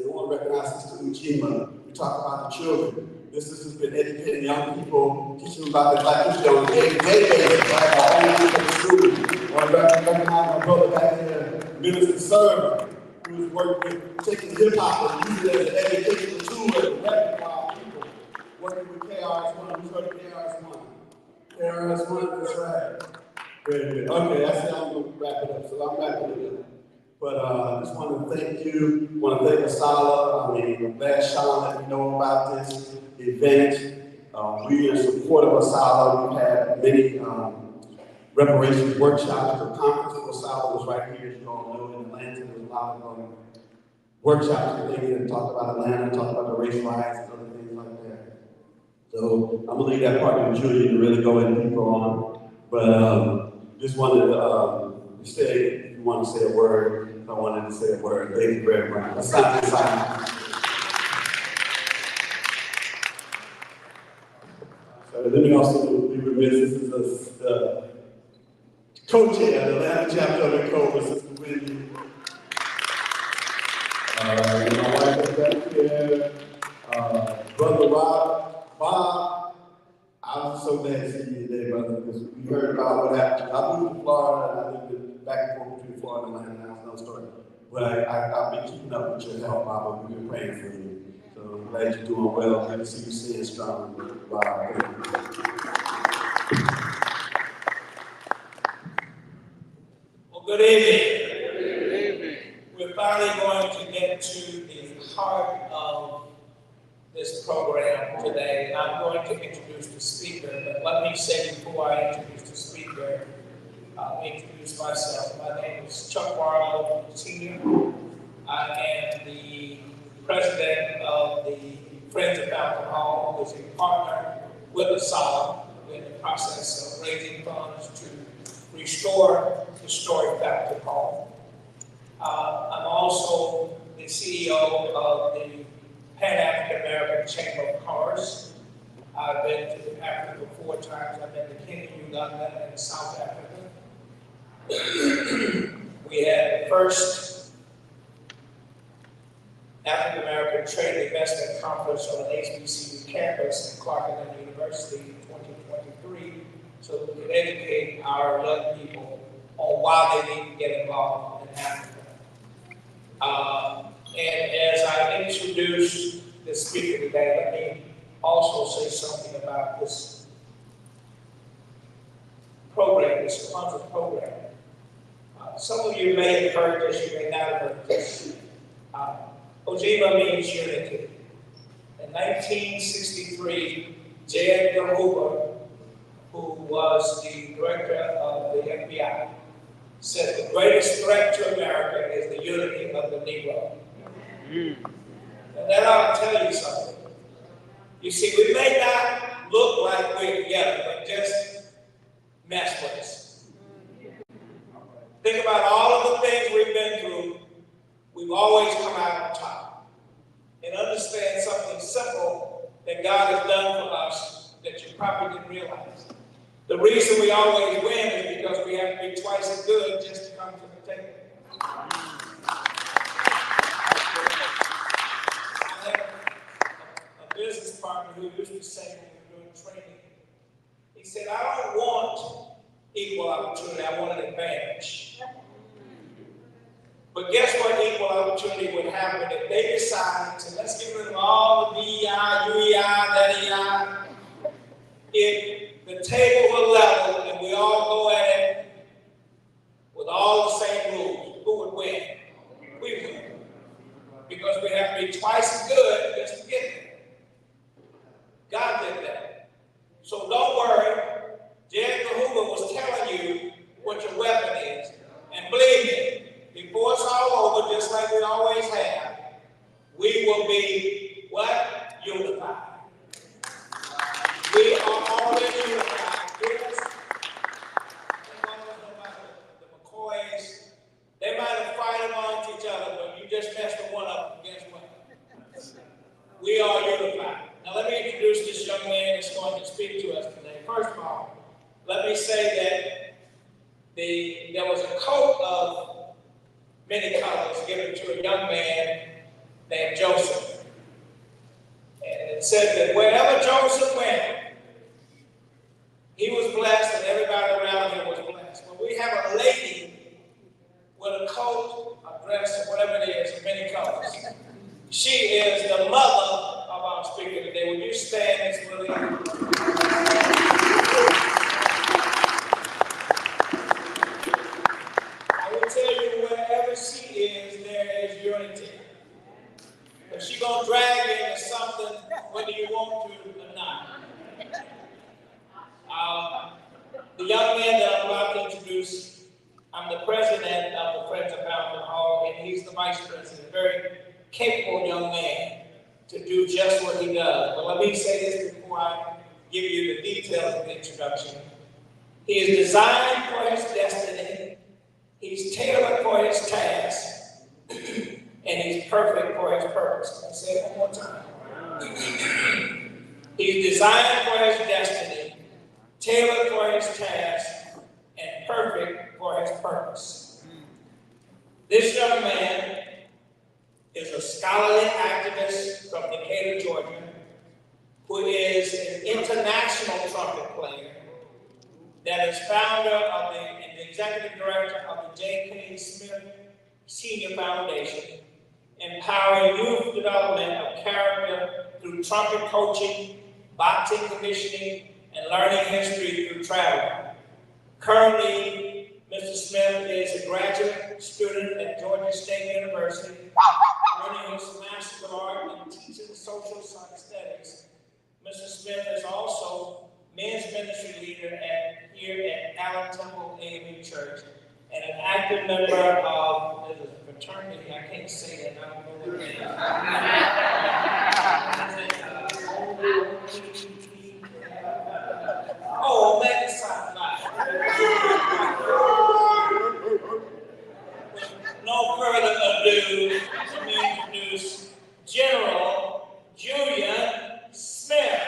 want to recognize Sister Ujima. We talk about the children. This has been educating young people, teaching them about the Black history on a day-to-day basis, right? Our own people students. I want to recognize my brother back here, Minister Server, who's worked with taking hip-hop and using it as an educational tool as a weapon for our people. Working with KRS-One. Who's heard of KRS-One? KRS-One, that's right. Very good. Okay, I said I'm going to wrap it up, so I'm wrapping it up. But I just want to thank you. I want to thank Asala. I'm glad Sean let me know about this event. We are in support of Asala. We've had many reparations workshops. The conference for Asala was right here, as you all know, in Atlanta. There's a lot of workshops and things that talk about Atlanta, talk about the race riots and other things like that. So I'm going to leave that part to Julie to really go in deeper on. But just wanted to say, if you want to say a word, I wanted to say a word. Thank you very much. Let's not be silent. So let me also be remiss. This is the co-chair of the Atlanta chapter of the Cobra, Sister Wendy. My wife is back here. Brother Bob. I'm so glad to see you today, brother, because we heard about what happened. I moved to Florida, and I've been back and forth between Florida and Atlanta, now it's no story. But I've been keeping up with your health, Bob. We've been praying for you. So I'm glad you're doing well. Good to see you staying strong, Bob. Well, good evening. Good evening. We're finally going to get to the heart of this program today. I'm going to introduce the speaker, but let me say before I introduce the speaker, introduce myself. My name is Chuck Barlow, Sr. I am the president of the Friends of Alcohol, who is a partner with Asala in the process of raising funds to restore historic alcohol. I'm also the CEO of the Pan-African American Chamber of Commerce. I've been to Africa 4 times. I've been to Kenya, Uganda, and South Africa. We had the first African American Trade Investment Conference on an HBCU campus at Clark University in 2023, so that we could educate our young people on why they need to get involved in Africa. And as I introduce the speaker today, let me also say something about this program, this Kwanzaa program. Some of you may have heard this, you may not have heard this. Ujima means unity. In 1963, J. Edgar Hoover, who was the director of the FBI, said the greatest threat to America is the unity of the Negro. And that ought to tell you something. You see, we may not look like we're together, but just mess with us. Think about all of the things we've been through. We've always come out on top. And understand something simple that God has done for us that you probably didn't realize. The reason we always win is because we have to be twice as good just to come to the table. I had a business partner who used to say when we were doing training, he said, I don't want equal opportunity, I want an advantage. But guess what equal opportunity would happen if they decide to let's get rid of all the DEI, UEI, that EI. If the table were level and we all go at it with all the same rules, who would win? We would. Because we have to be twice as good just to get there was a coat of many colors given to a young man named Joseph. And it said that wherever Joseph went, he was blessed and everybody around him was blessed. When we have a lady with a coat, a dress, or whatever it is, of many colors, she is the mother of our speaker today. Would you stand, Ms. Williams? I will tell you, wherever she is, there is unity. But she's going to drag you into something, whether you want to or not. The young man that I'm about to introduce, I'm the president of the Friends of Fountain Hall, and he's the vice president. Very capable young man to do just what he does. But let me say this before I give you the details of the introduction. He is designed for his destiny, he's tailored for his task, and he's perfect for his purpose. Let me say it one more time. He's designed for his destiny, tailored for his task, and perfect for his purpose. This young man is a scholarly activist from Decatur, Georgia, who is an international trumpet player, that is founder of and the executive director of the J.K. Smith Senior Foundation, empowering youth development of character through trumpet coaching, boxing conditioning, and learning history through travel. Currently, Mr. Smith is a graduate student at Georgia State University, earning his Master of Art in Teaching Social Studies. Mr. Smith is also men's ministry leader here at Allen Temple AME Church, and an active member of the fraternity. I can't say that, I don't know what it is. Oh, let it sound nice. With no further ado, let me introduce General Julian Smith.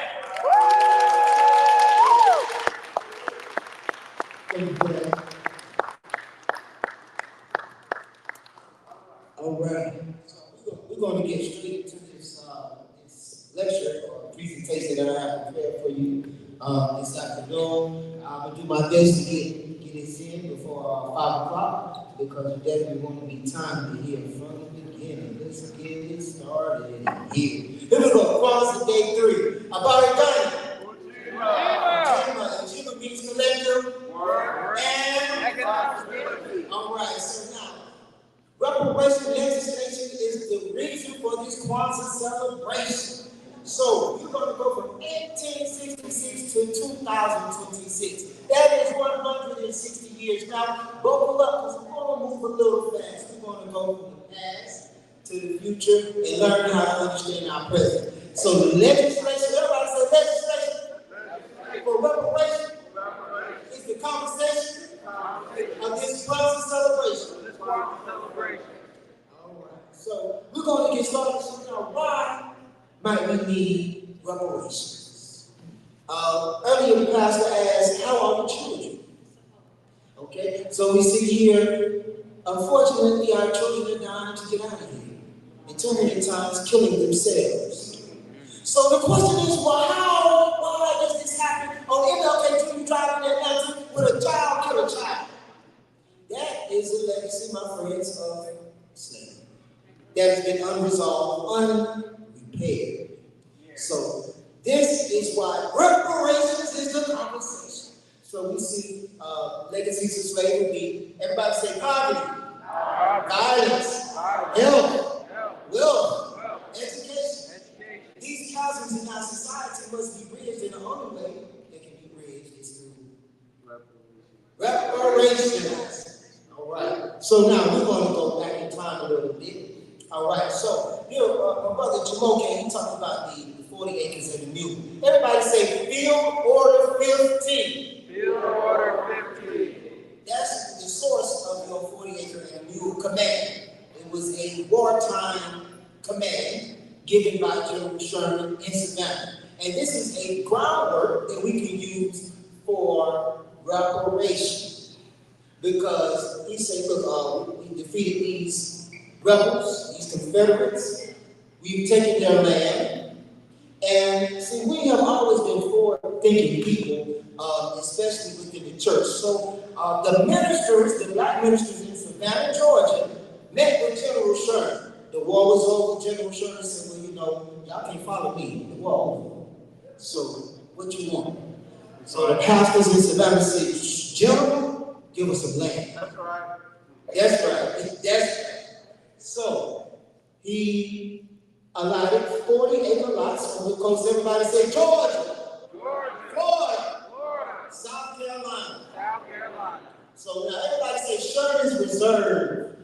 All right, so we're going to get straight to this lecture or presentation that I have prepared for you this afternoon. I'm going to do my best to get this in before 5 o'clock, because you definitely want to be time to hear from the beginning. Let's get it started here. Here we go, Kwanzaa Day 3. About it done. Ujima means collective and all right, so now, reparation legislation is the reason for this Kwanzaa celebration. So we're going to go from 1866 to 2026. That is 160 years. Now, buckle up, because we're going to move a little fast. We're going to go from the past to the future and learn how to understand our present. So the legislation, everybody say legislation for reparation is the conversation of this Kwanzaa celebration. All right, so we're going to get started. So now, why might we need reparations? Earlier, the pastor asked, how are the children? Okay, so we see here, unfortunately, our children are dying to get out of here, and too many times killing themselves. So the question is, well, why does this happen? Oh, MLK Jr. driving that Atlanta with a child, kill a child. That is a legacy, my friends, of slavery that has been unresolved, unrepaired. So this is why reparations is the conversation. So we see legacies of slavery. Everybody say poverty, violence, health, wealth, education. These chasms in our society must be bridged, in the only way they can be bridged is through reparations. All right. So now we're going to go back in time a little bit. All right. So here, my brother Jamoke, he talked about the 40 acres and the mule. Everybody say Field Order 15. Field Order 15. That's the source of your 40 acre and mule command. It was a wartime command given by General Sherman in Savannah. And this is a groundwork that we can use for reparations. because he said, look, we defeated these rebels, these Confederates, we've taken their land, and see, we have always been forward-thinking people, especially within the church. So the ministers, the black ministers in Savannah, Georgia, met with General Sherman. The war was over. General Sherman said, well, you know, y'all can't follow me. The war was over. So what you want? So the pastors in Savannah said, General, give us some land. That's right. That's right. That's right. So he allotted 40-acre lots on the coast. Everybody say Georgia, Florida, South Carolina. So now everybody say Sherman's Reserve.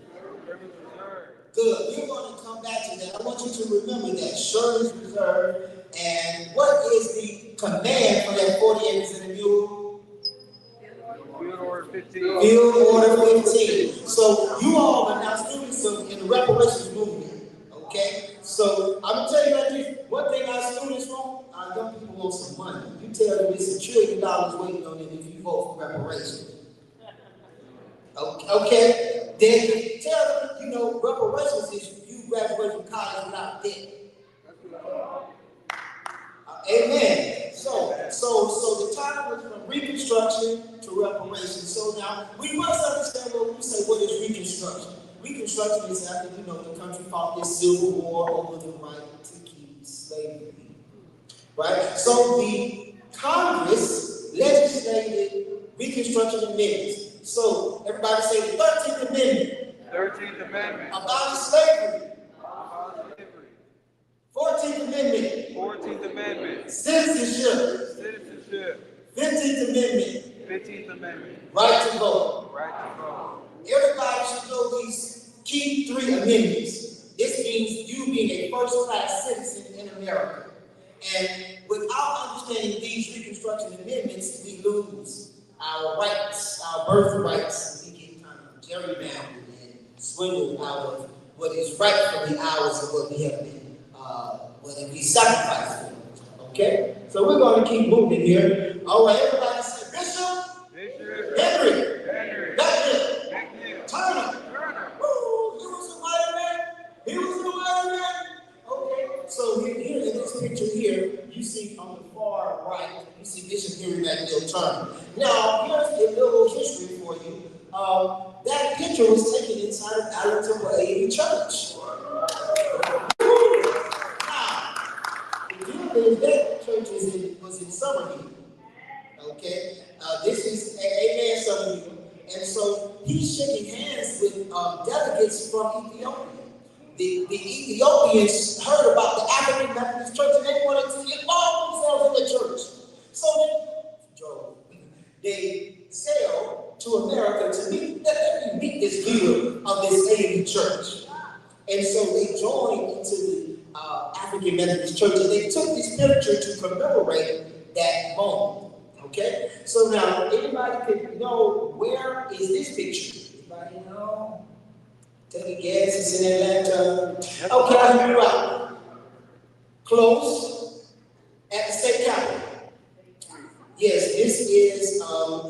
Good. You're going to come back to that. I want you to remember that Sherman's Reserve. And what is the command for that 40 acres in the mule? Field Order 15. Field Order 15. So you all are now students in the reparations movement. Okay? So I'm going to tell you like this. One thing our students want, our young people want some money. You tell them it's $1 trillion waiting on them if you vote for reparations. Okay? Then you tell them, you know, reparations is you graduate from college without debt. Amen. So the time was from Reconstruction to reparations. So now we must understand what we say. What is Reconstruction? Reconstruction is after, you know, the country fought this civil war over the right to keep slavery. Right? So the Congress legislated Reconstruction amendments. So everybody say the 13th Amendment. 13th Amendment. Abolish slavery. 14th Amendment. 14th Amendment. Citizenship. Citizenship. 15th Amendment. 15th Amendment. Right to vote. Right to vote. Everybody should know these key 3 amendments. This means you being a first-class citizen in America. And without understanding these Reconstruction amendments, we lose our rights, our birthrights. We get kind of gerrymandered and swindled out of what is rightfully ours and what we have been. Whether we sacrifice for it. Okay? So we're going to keep moving here. All right, everybody say Bishop, Henry, Beckman, Turner. Ooh, he was a white man. Okay, so here in this picture here, you see on the far right, you see Bishop Henry McNeil Turner. Now, here's a little history for you. That picture was taken inside of Allerton AME Church. That church was in Summerhill. Okay, this is Amen Summerhill, and so he's shaking hands with delegates from Ethiopia. The Ethiopians heard about the African Methodist Church and they wanted to involve themselves in the church. So they sailed to America to meet this leader of this AME church, and so they joined into the African Methodist Church, and they took this picture to commemorate that moment. Okay? So now, anybody can know where is this picture? Anybody know? Take a guess, it's in Atlanta. Okay, I'll be right. Close. At the state capitol. Yes, this is,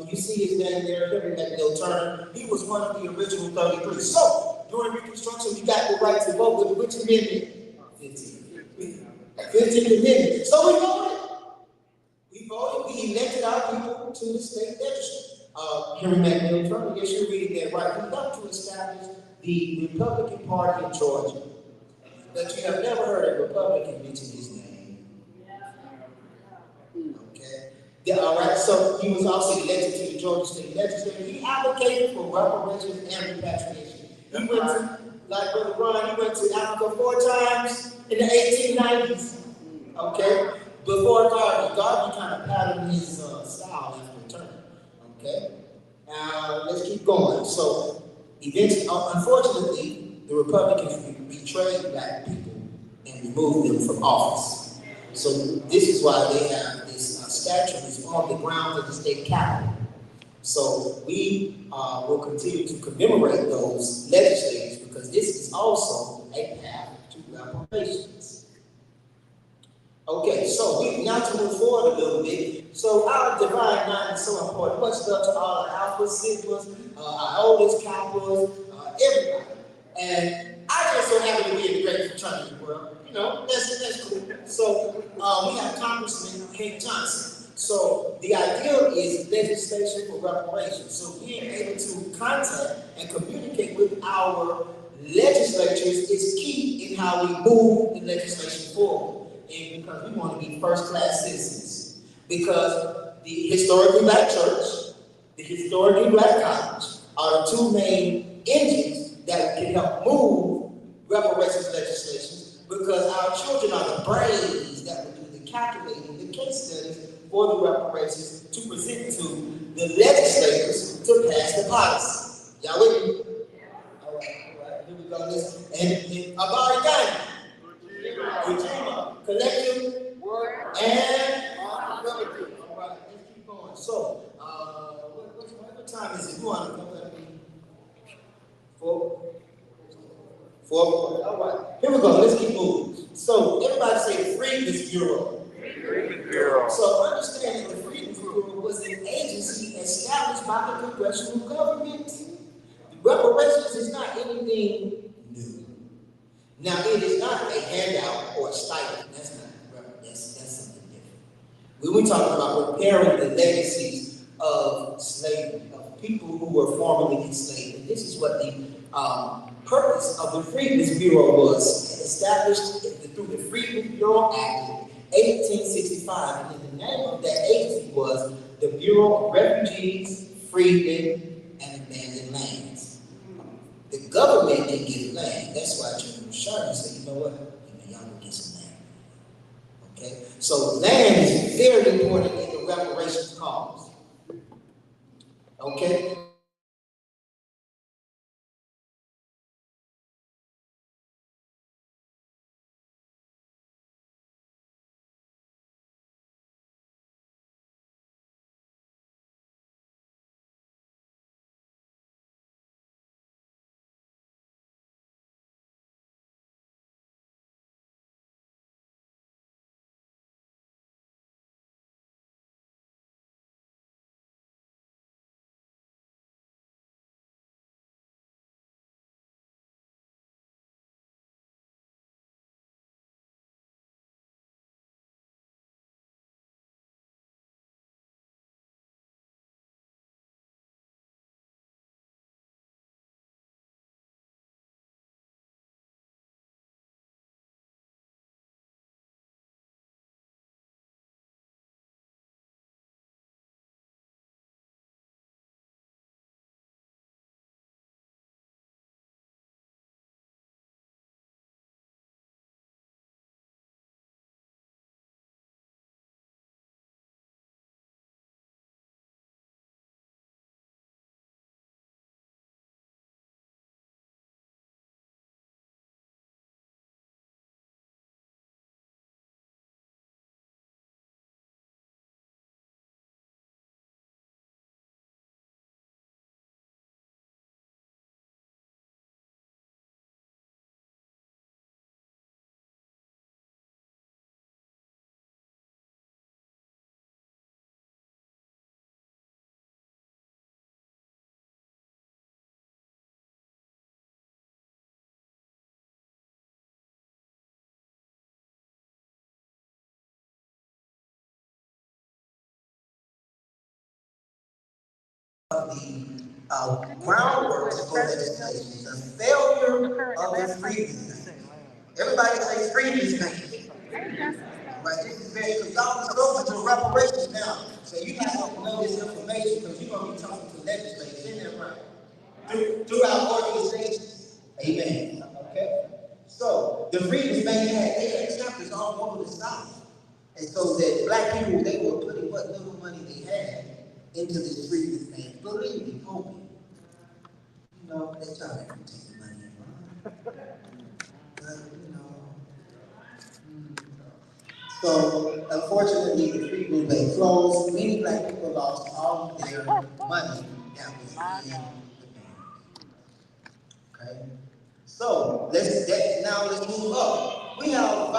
you see his name there, Henry McNeil Turner. He was one of the original 33. So, during Reconstruction, you got the right to vote with which amendment? 15th Amendment. So we voted. We elected our people to the state legislature. Henry McNeil Turner, yes, you're reading that right. We helped to establish the Republican Party in Georgia. But you have never heard a Republican mention his name. Okay. Yeah, all right, so he was also elected to the Georgia State Legislature. He advocated for reparations and repatriation. He went to, like Brother Ron, he went to Africa 4 times in the 1890s. Okay? Before Garvey. Garvey kind of patterned his style after Turner. Okay? Now, let's keep going. So, eventually, unfortunately, the Republicans betrayed black people and removed them from office. So, this is why they have this statue is on the grounds of the state capitol. So, we will continue to commemorate those legislators because this is also a path to reparations. Okay, so now to move forward a little bit, So our divine line is so important. Much love to all our Alpha Sigmas, our oldest Kappas, everybody. And I just so happen to be in the great fraternity world. You know, that's cool. So we have Congressman Hank Johnson. So the ideal is legislation for reparations. So being able to contact and communicate with our legislatures is key in how we move the legislation forward. And because we want to be first-class citizens. Because the historically black church, the historically black college are the two main engines that can help move reparations legislation, because our children are the brains that will do the calculating, the case studies for the reparations to present to the legislators to pass the policy. Y'all with me? All right, here we go. And Abari Gang, Ujima, collective work and accountability. All right, let's keep going. So, what time is it? Who on it? 4? All right, here we go. Let's keep moving. So, everybody say Freedmen's Bureau. Freedmen's Bureau. So, understand that the Freedmen's Bureau was an agency established by the congressional government. Reparations is not anything new. Now, it is not a handout or a stipend. That's something different. When we talk about repairing the legacies of slavery, of people who were formerly enslaved, and this is what the purpose of the Freedmen's Bureau was, established through the Freedmen's Bureau Act of 1865, and the name of that agency was the Bureau of Refugees, Freedmen, and Abandoned Lands. The government didn't get land. That's why General Sherman said, you know what? Y'all go get some land. Okay? So land is very important in the reparations cause. Okay? The groundwork for legislation, the failure of the Freedmen's Bank. Everybody say Freedmen's Bank. Right, this is very, because y'all are going to reparations now. So you guys have to know this information because you're going to be talking to legislators in there, right? Through our organizations. Amen. Okay? So the Freedmen's Bank they had chapters all over the South. And so that black people, they were putting what little money they had into this Freedmen's Bank. Believe me, homie. You know, they try to take the money and run. But, you know. So, unfortunately, the Freedmen's Bank closed. Many black people lost all of their money that was in the bank. Okay? So, let's move up. We have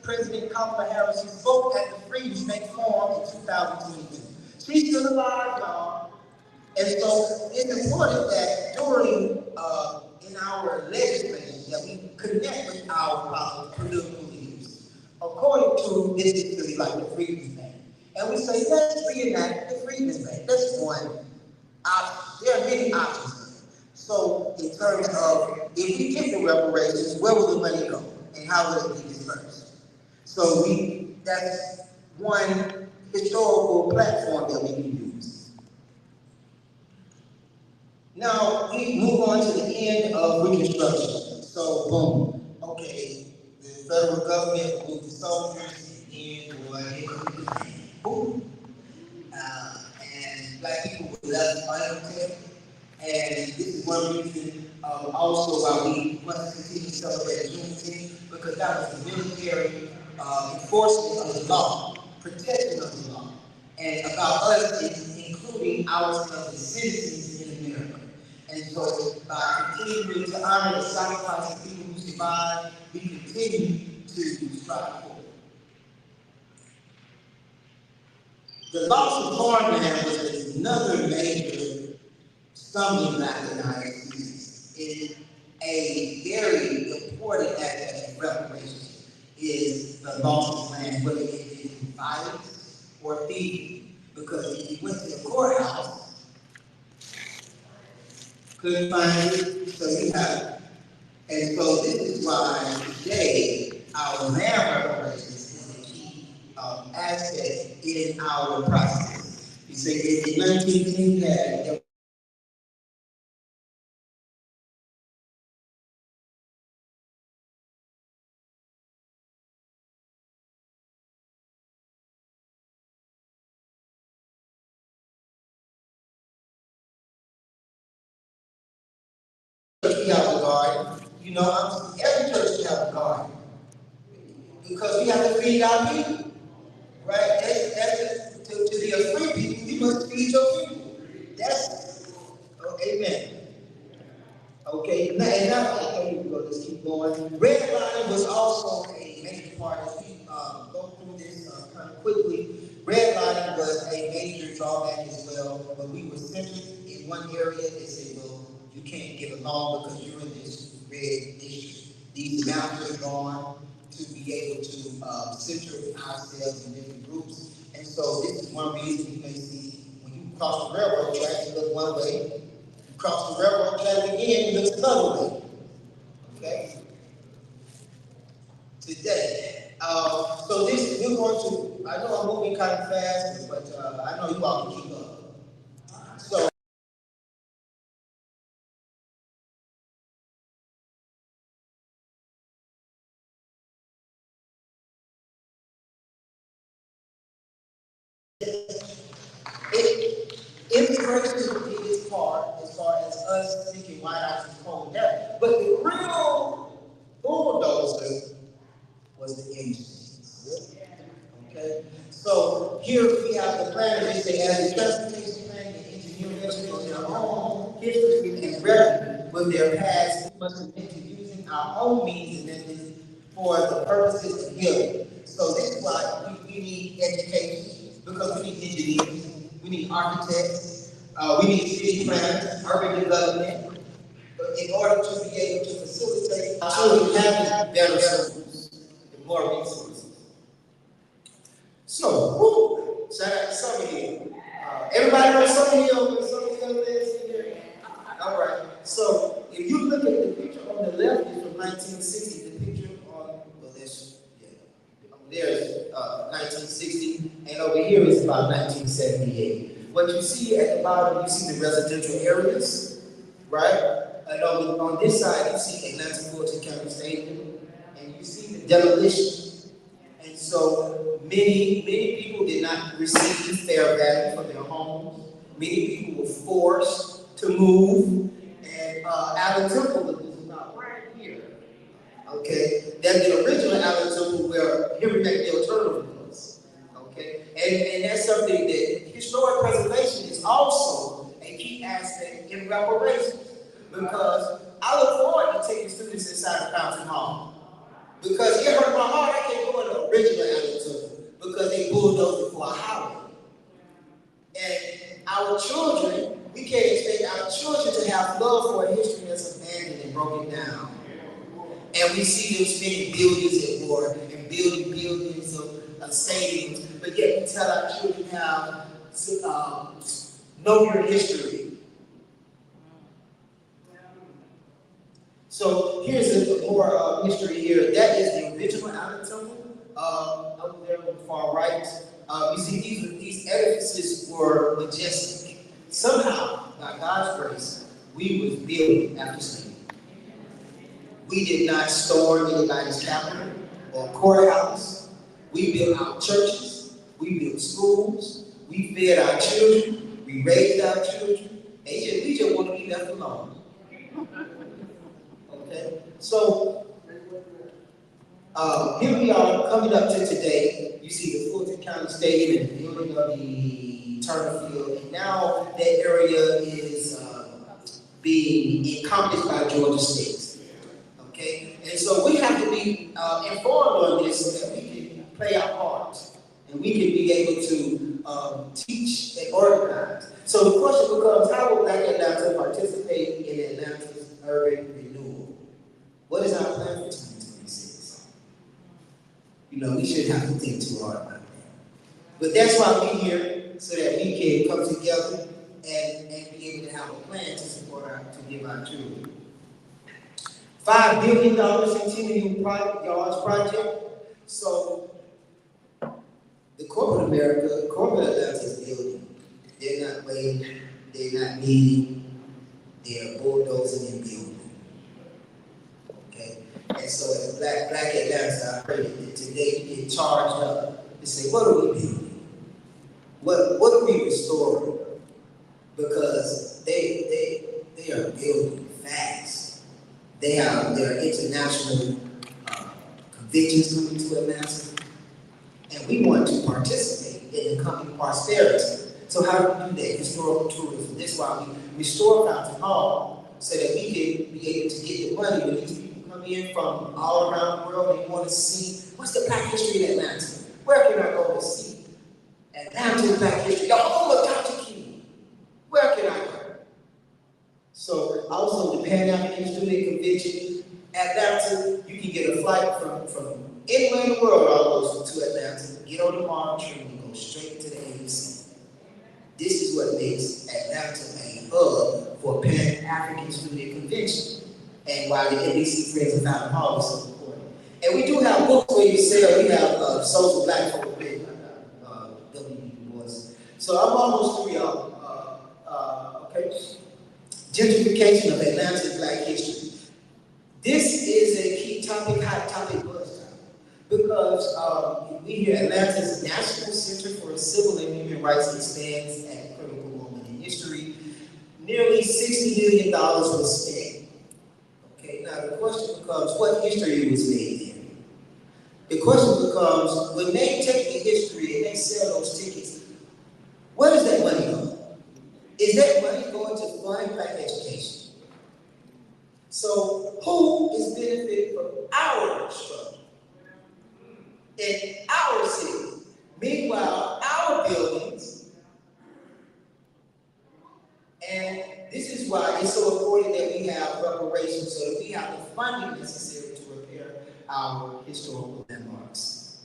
President Kamala Harris, who spoke at the Freedom Bank Forum in 2022. She's still alive, y'all. And so it's important that during, in our legislation, that we connect with our political leaders, according to this history, like the Freedom Bank. And we say, let's reenact the Freedom Bank. That's one option. There are many options. So in terms of, if we get the reparations, where will the money go? And how will it be dispersed? So that's one historical platform that we can use. Now, we move on to the end of Reconstruction. So, boom, okay, the federal government moved the soldiers, and boom. And black people were left unprotected. And this is one reason also why we must continue to celebrate Juneteenth, because that was the military enforcement of the law, protection of the law, and about us including ourselves as citizens in America. And so by continuing to honor the sacrifice of people who survived, we continue to strive forward. The loss of farmland was another major stumbling block in our experience. It's a very important aspect of reparations is the loss of land, whether it is violence or thieving. Because if you went to the courthouse, couldn't find it, so you have it. And so this is why today our land reparations is a key aspect in our process. You see, in 1910 you had we have a garden. You know, every church should have a garden. Because we have to feed our people. Right? To be a free people, you must feed your people. That's, oh, amen. Okay, now here we go, let's keep going. Redlining was also a major part as we go through this kind of quickly. Redlining was a major drawback as well, but we were centered in one area. They said, well, you can't get along because you're in this red district. These maps are drawn to be able to center ourselves in different groups. And so this is one reason you may see when you cross the railroad track, you look one way. Cross the railroad track again, it looks another way. Okay? Today. So this, we're going to, I know I'm moving kind of fast, but I know you all can keep up. So, immigration is the biggest part as far as us thinking White House is cold down. But the real bulldozer was the industry. Okay? So here we have the plan, they say, as the transportation plan, the engineering industry on their own history and record with their past, we must commit to using our own means and methods for the purposes of healing. So this is why we need education, because we need engineers, we need architects, we need city planners, urban development, in order to be able to facilitate our children having better schools and more resources. So, shout out to Summer Hill. Everybody know Summer Hill? Summer Hill lives in here? All right. So, if you look at the picture on the left is from 1960. The picture on, well, there's, yeah, there's 1960, and over here is about 1978. What you see at the bottom, you see the residential areas, right? And on this side, you see Atlanta Fulton County Stadium, and you see the demolition. And so many people did not receive fair value for their homes. Many people were forced to move. And Allen Temple is about right here. Okay, that's the original Allen Temple where Henry McNeil Turner was. Okay, and that's something that historic preservation is also a key aspect in reparations, because I look forward to taking students inside the Fountain Hall. Because it hurt my heart, I can't go in the original attitude because they bulldozed it for a highway. And our children, we can't expect our children to have love for a history that's abandoned and broken down. And we see them spending billions at war and building billions of stadiums, but yet we tell our children how know your history. So here's a more history here. That is the original outer temple over there on the far right. You see these edifices were majestic. Somehow, by God's grace, we was built after slavery. We did not storm anybody's capital or courthouse. We built our churches. We built schools. We fed our children. We raised our children. And we just want to be left alone. Okay? So, here we are coming up to today. You see the Fulton County Stadium and the building of the Turner Field. And now that area is being encompassed by Georgia State. Okay? And so we have to be informed on this so that we can play our part. And we can be able to teach and organize. So the question becomes, how will Black Atlanta participate in Atlanta's urban renewal? What is our plan for 2026? You know, we shouldn't have to think too hard about that. But that's why we're here, so that we can come together and be able to have a plan to support to give our children. $5 billion in 10 new yards project. So the corporate America, corporate Atlanta is building. They're not waiting, they're not needing, they're bulldozing and building. Okay? And so as Black Atlanta, I pray that today we get charged up and say, what are we building? What are we restoring? Because they are building fast. There are international conventions coming to Atlanta, and we want to participate in the coming prosperity. So how do we do that? Historical tourism. That's why we restore Fountain Hall, so that we can be able to get the money when these people come in from all around the world. They want to see, what's the Black history in Atlanta? Where can I go to see Atlanta's Black history? The home of Dr. King. Where can I go? So also the Pan-African Student Convention, Atlanta, you can get a flight from anywhere in the world almost to Atlanta, get on the modern train and go straight to the AUC. This is what makes Atlanta a hub for Pan-African Student Convention. And why the NBC Friends of Fountain Hall is so important. And we do have books where you sell. We have Souls of Black Folk written by W.E. Du Bois. So I'm almost through, y'all. Okay. Gentrification of Atlanta's Black history. This is a key topic, hot topic, buzz topic, because we hear Atlanta's National Center for Civil and Human Rights expands at a critical moment in history. Nearly $60 million was spent. Okay, now the question becomes, what history was made in? The question becomes, when they take the history and they sell those tickets, where does that money go? Is that money going to fund Black education? So who is benefiting from our struggle in our city? Meanwhile, our buildings, and this is why it's so important that we have reparations, so that we have the funding necessary to repair our historical landmarks.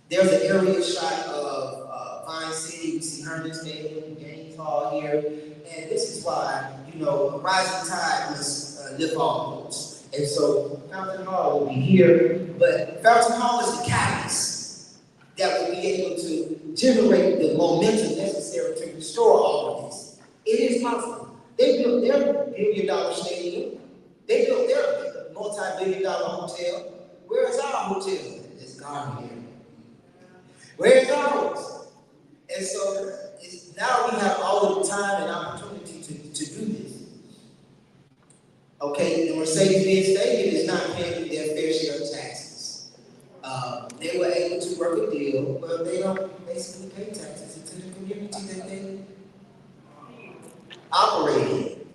There's an aerial shot of Vine City. You see Herndon Stadium, Gaines Hall here, and this is why, you know, a rising tide must lift all boats. And so Fountain Hall will be here, but Fountain Hall is the catalyst that will be able to generate the momentum necessary to restore all of this. It is possible. They built their billion-dollar stadium. They built their multi-billion-dollar hotel. Where is our hotel? It's gone here. Where is ours? And so now we have all of the time and opportunity to do this. Okay, the Mercedes-Benz Stadium is not paying their fair share of taxes. They were able to work a deal, but they don't basically pay taxes into the community that they operate in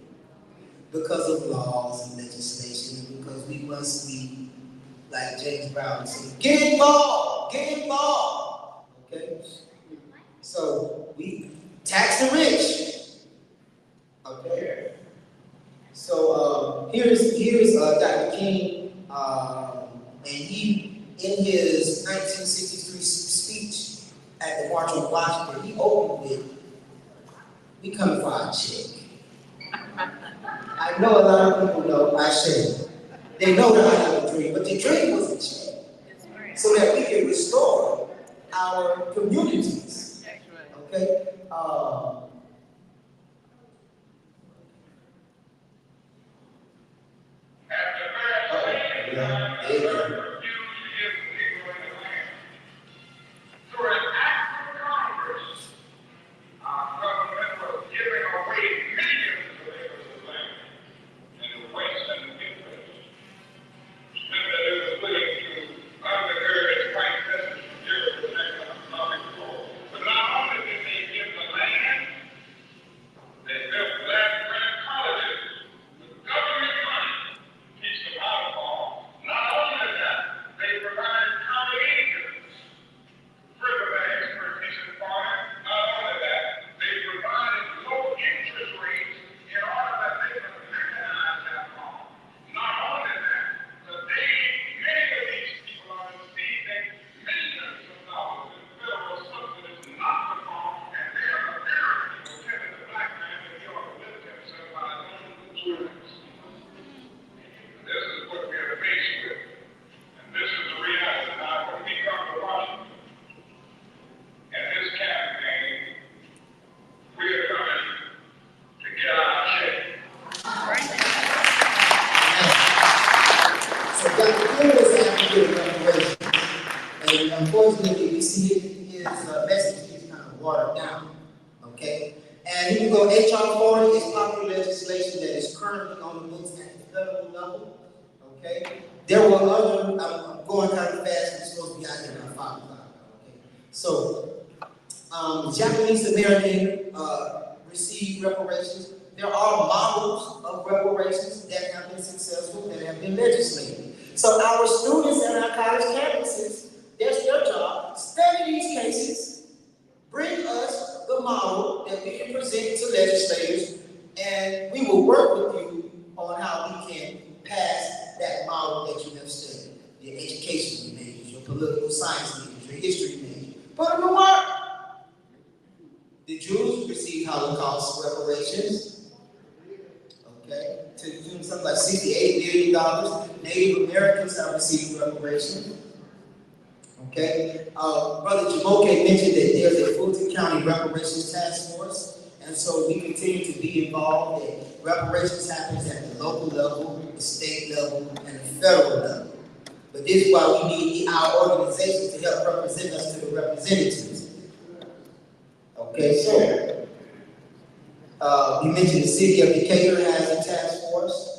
because of laws and legislation, because we must be like James Brown said, get involved, get involved. Okay? So we tax the rich. Okay? So here's Dr. King, and he, in his 1963 speech at the March on Washington, he opened with, we coming for our check. I know a lot of people know I said, they know that I have a dream, but the dream was a check. So that we can restore our communities. Okay? And unfortunately, we see his message is kind of watered down, okay? And here we go, HR 40 is popular legislation that is currently on the books at the federal level, okay? There were other, I'm going kind of fast, we're supposed to be out here around 5 o'clock, okay? So, Japanese American received reparations. There are models of reparations that have been successful, that have been legislated. So our students at our college campuses, that's their job, study these cases, bring us the model that we can present to legislators, and we will work with you on how we can pass that model that you have studied. Your education majors, your political science majors, your history majors. Put them to work. The Jews received Holocaust reparations. Okay, to the tune of something like $68 billion. Native Americans have received reparations. Okay, Brother Jamoke mentioned that there's a Fulton County Reparations Task Force, and so we continue to be involved. That reparations happens at the local level, the state level, and the federal level. But this is why we need our organizations to help represent us to the representatives. Okay, so we mentioned the city of Decatur has a task force.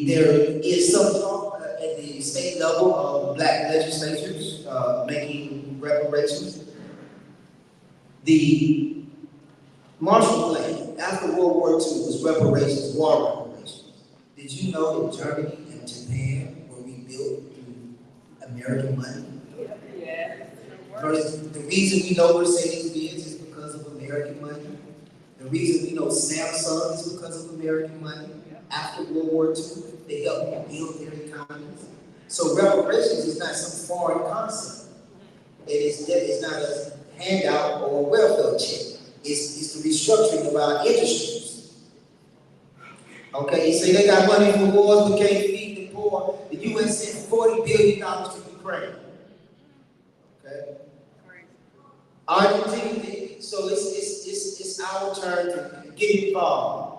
There is some talk at the state level of black legislatures making reparations. The Marshall Plan after World War II was reparations, war reparations. Did you know that Germany and Japan were rebuilt through American money? Yeah. The reason we know Mercedes-Benz is because of American money. The reason we know Samsung is because of American money. After World War II, they helped build their economies. So reparations is not some foreign concept. It's not a handout or a welfare check. It's the restructuring of our industries. Okay, you say they got money for wars but can't feed the poor. The U.S. sent $40 billion to Ukraine. Okay. Argentina, so it's our turn to get involved.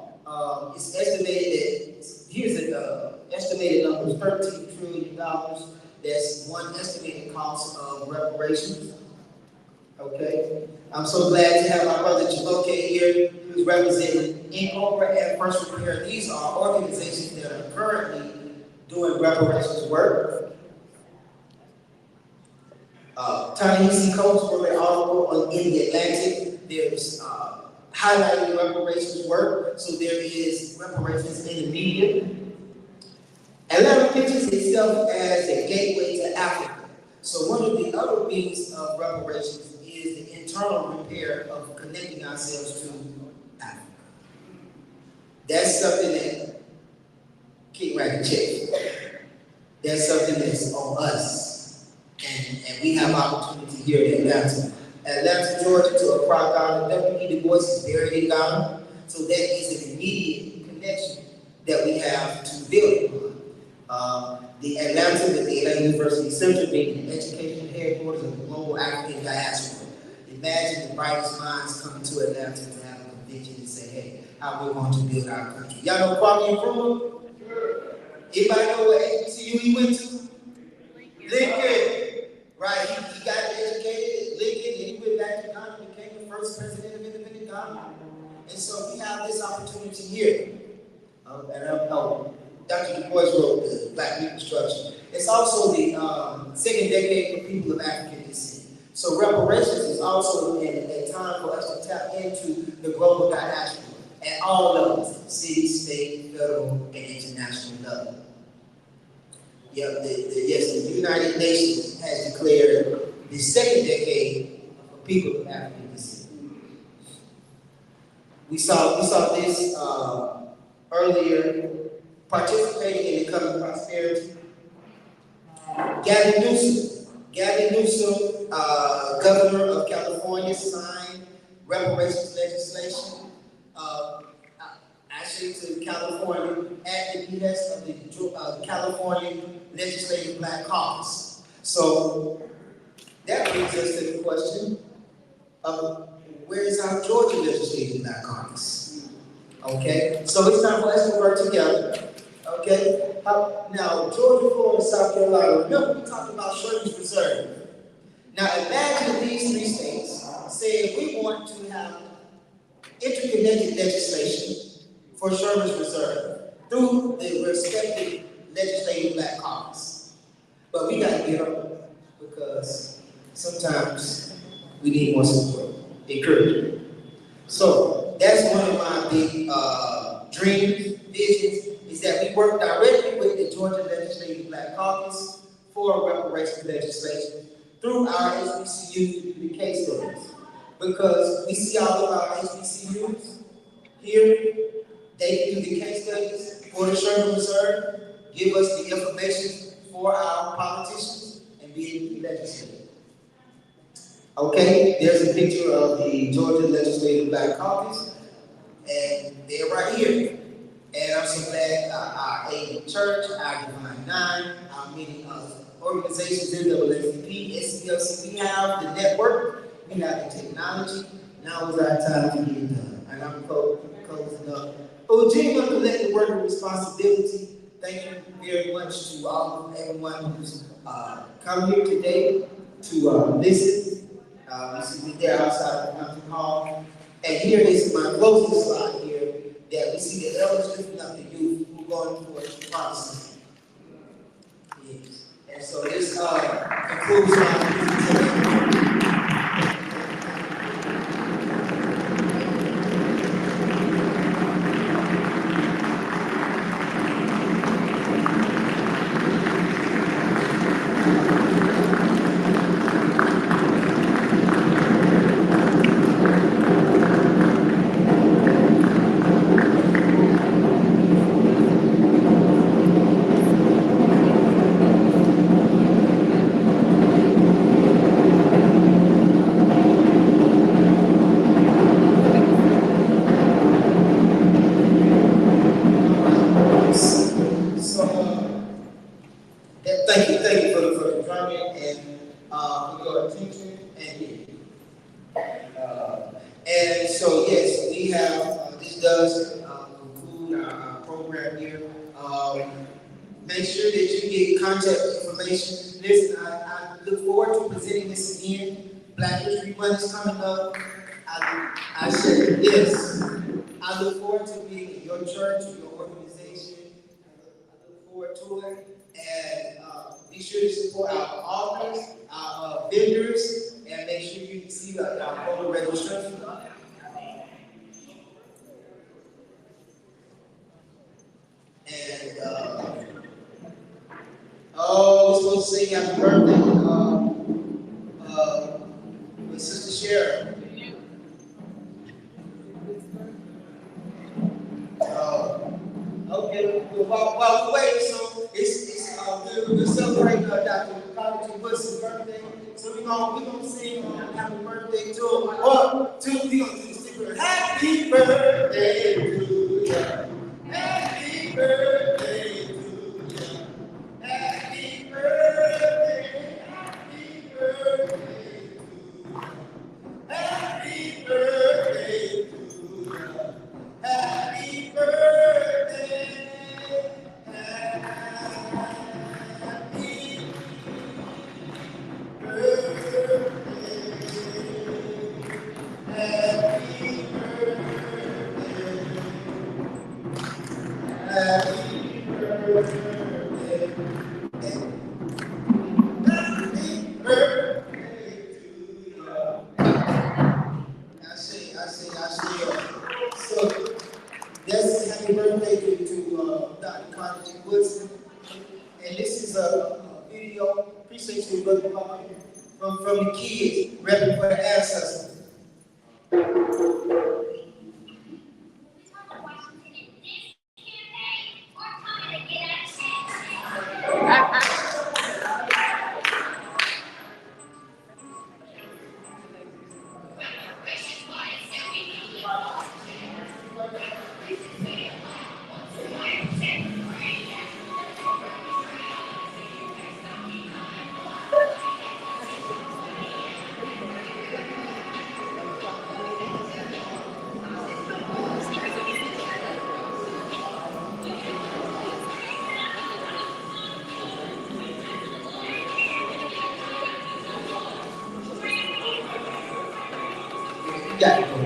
It's estimated that, here's an estimated number is $13 trillion. That's one estimated cost of reparations. Okay. I'm so glad to have my brother Jamoke here, who's representing Incorporate and First Repair. These are organizations that are currently doing reparations work. Ta-Nehisi Coates wrote an article in the Atlantic. There's highlighting reparations work. So there is reparations in the media. Atlanta pictures itself as a gateway to Africa. So one of the other means of reparations is the internal repair of connecting ourselves to Africa. That's something that King Ragged check. That's something that's on us. And we have opportunity here in Atlanta. Atlanta, Georgia to Accra, Ghana. W.E. Du Bois is buried in Ghana. So that is an immediate connection that we have to build upon. The Atlanta, with the Atlanta University Center being the education headquarters of the global African diaspora. Imagine the brightest minds coming to Atlanta to have a convention and say, hey, how we're going to build our country. Y'all know Kwame Nkrumah? Anybody know what HBCU he went to? Lincoln. Right, he got educated at Lincoln and he went back to Ghana and became the first president of independent Ghana. And so we have this opportunity here. Dr. Du Bois wrote the Black Reconstruction. It's also the second decade for people of African descent. So reparations is also a time for us to tap into the global diaspora at all levels, city, state, federal, and international level. Yeah, the United Nations has declared the second decade for people of African descent. We saw this earlier, participating in the coming prosperity. Gavin Newsom, governor of California, signed reparations legislation. Actually, to California at the behest of the California Legislative Black Caucus. So that brings us to the question of where is our Georgia Legislative Black Caucus? Okay, so it's time for us to work together. Okay, now Georgia, Florida, South Carolina. Remember, we talked about Sherman's Reserve. Now imagine these three states saying we want to have interconnected legislation for Sherman's Reserve through the respective legislative black caucus. But we got to get on it because sometimes we need more support, encouragement. So that's one of my big dreams, visions, is that we work directly with the Georgia Legislative Black Caucus for reparations legislation through our HBCUs to do the case studies. Because we see all of our HBCUs here, they do the case studies for the Sherman Reserve, give us the information for our politicians, and be able to legislate. Okay, there's a picture of the Georgia Legislative Black Caucus, and they're right here. And I'm so glad our AIM Church, our Divine Nine, our many organizations, NAACP, SPLC, we have the network, we have the technology. Now is our time to get it done. And I'm closing up. Ujima collective worker responsibility. Thank you very much to everyone who's come here today to listen. You see me there outside of the country hall. And here is my closing slide here, that we see the elders lifting up the youth who are going towards the promised land. Yes. And so this concludes my presentation. Thank you for the comment and for your attention and so yes, we have this does conclude our program here. Make sure that you get contact information. Listen, I look forward to presenting this again. Black History Month is coming up. I said yes. I look forward to being in your church, your organization. I look forward to it. And be sure to support our authors, our vendors, and make sure you see our voter registration. And sing happy birthday with Sister Sharon. Okay, while we wait, so we're celebrating Dr. Connor Wilson's birthday. So we're gonna sing happy birthday to him. We gonna do this thing. Happy birthday to you. Happy birthday to you. Happy birthday. Happy birthday to you. Happy birthday to you. Happy birthday. I see. So that's happy birthday to Dr. Connor Woodson. And this is a video. Appreciate you, Brother Bobby, from the kids, repping for the ancestors. Yeah.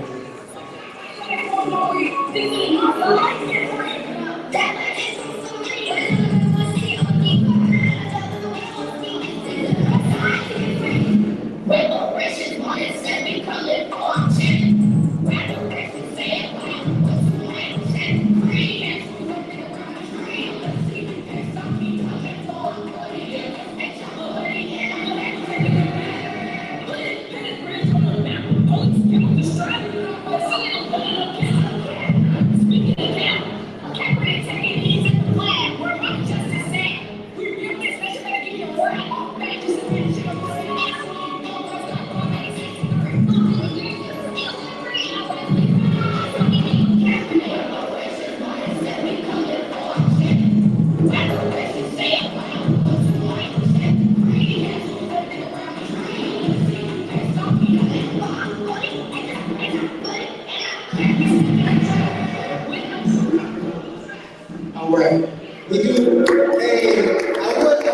All right. We do. Hey, I would like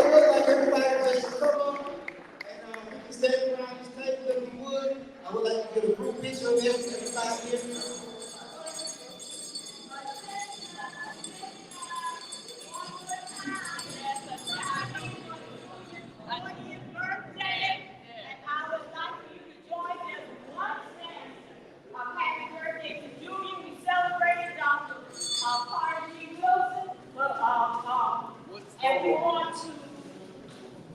everybody just to come up and we can stand around this table if we would. I would like to get a group picture of everybody here. And we want to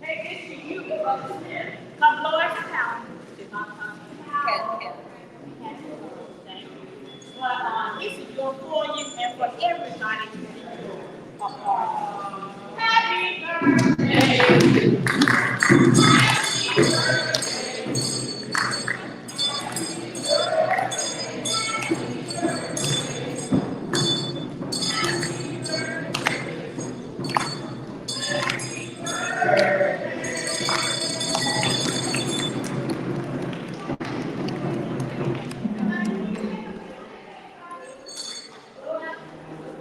take this to you, Brother Smith. Come blow at the house. But this is your for you and for everybody to be a part of. Happy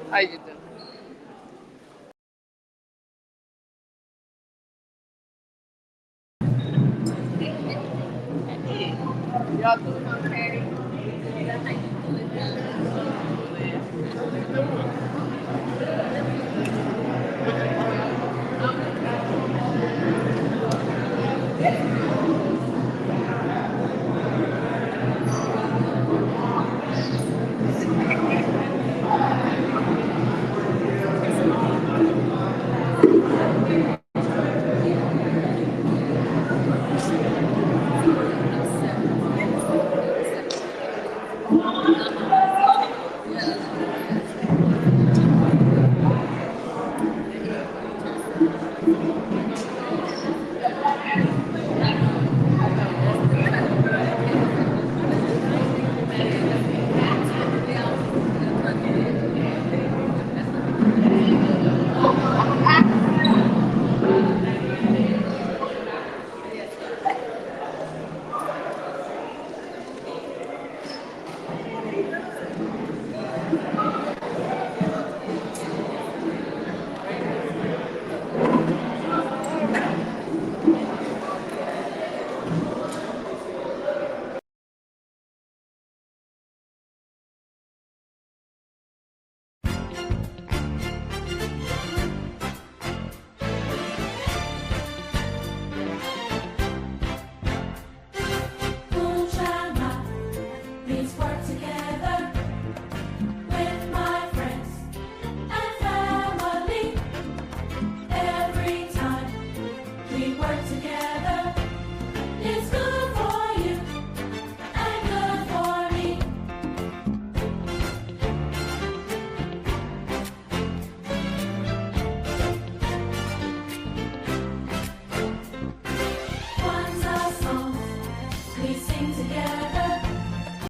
How you doing? Y'all doing okay? we sing together.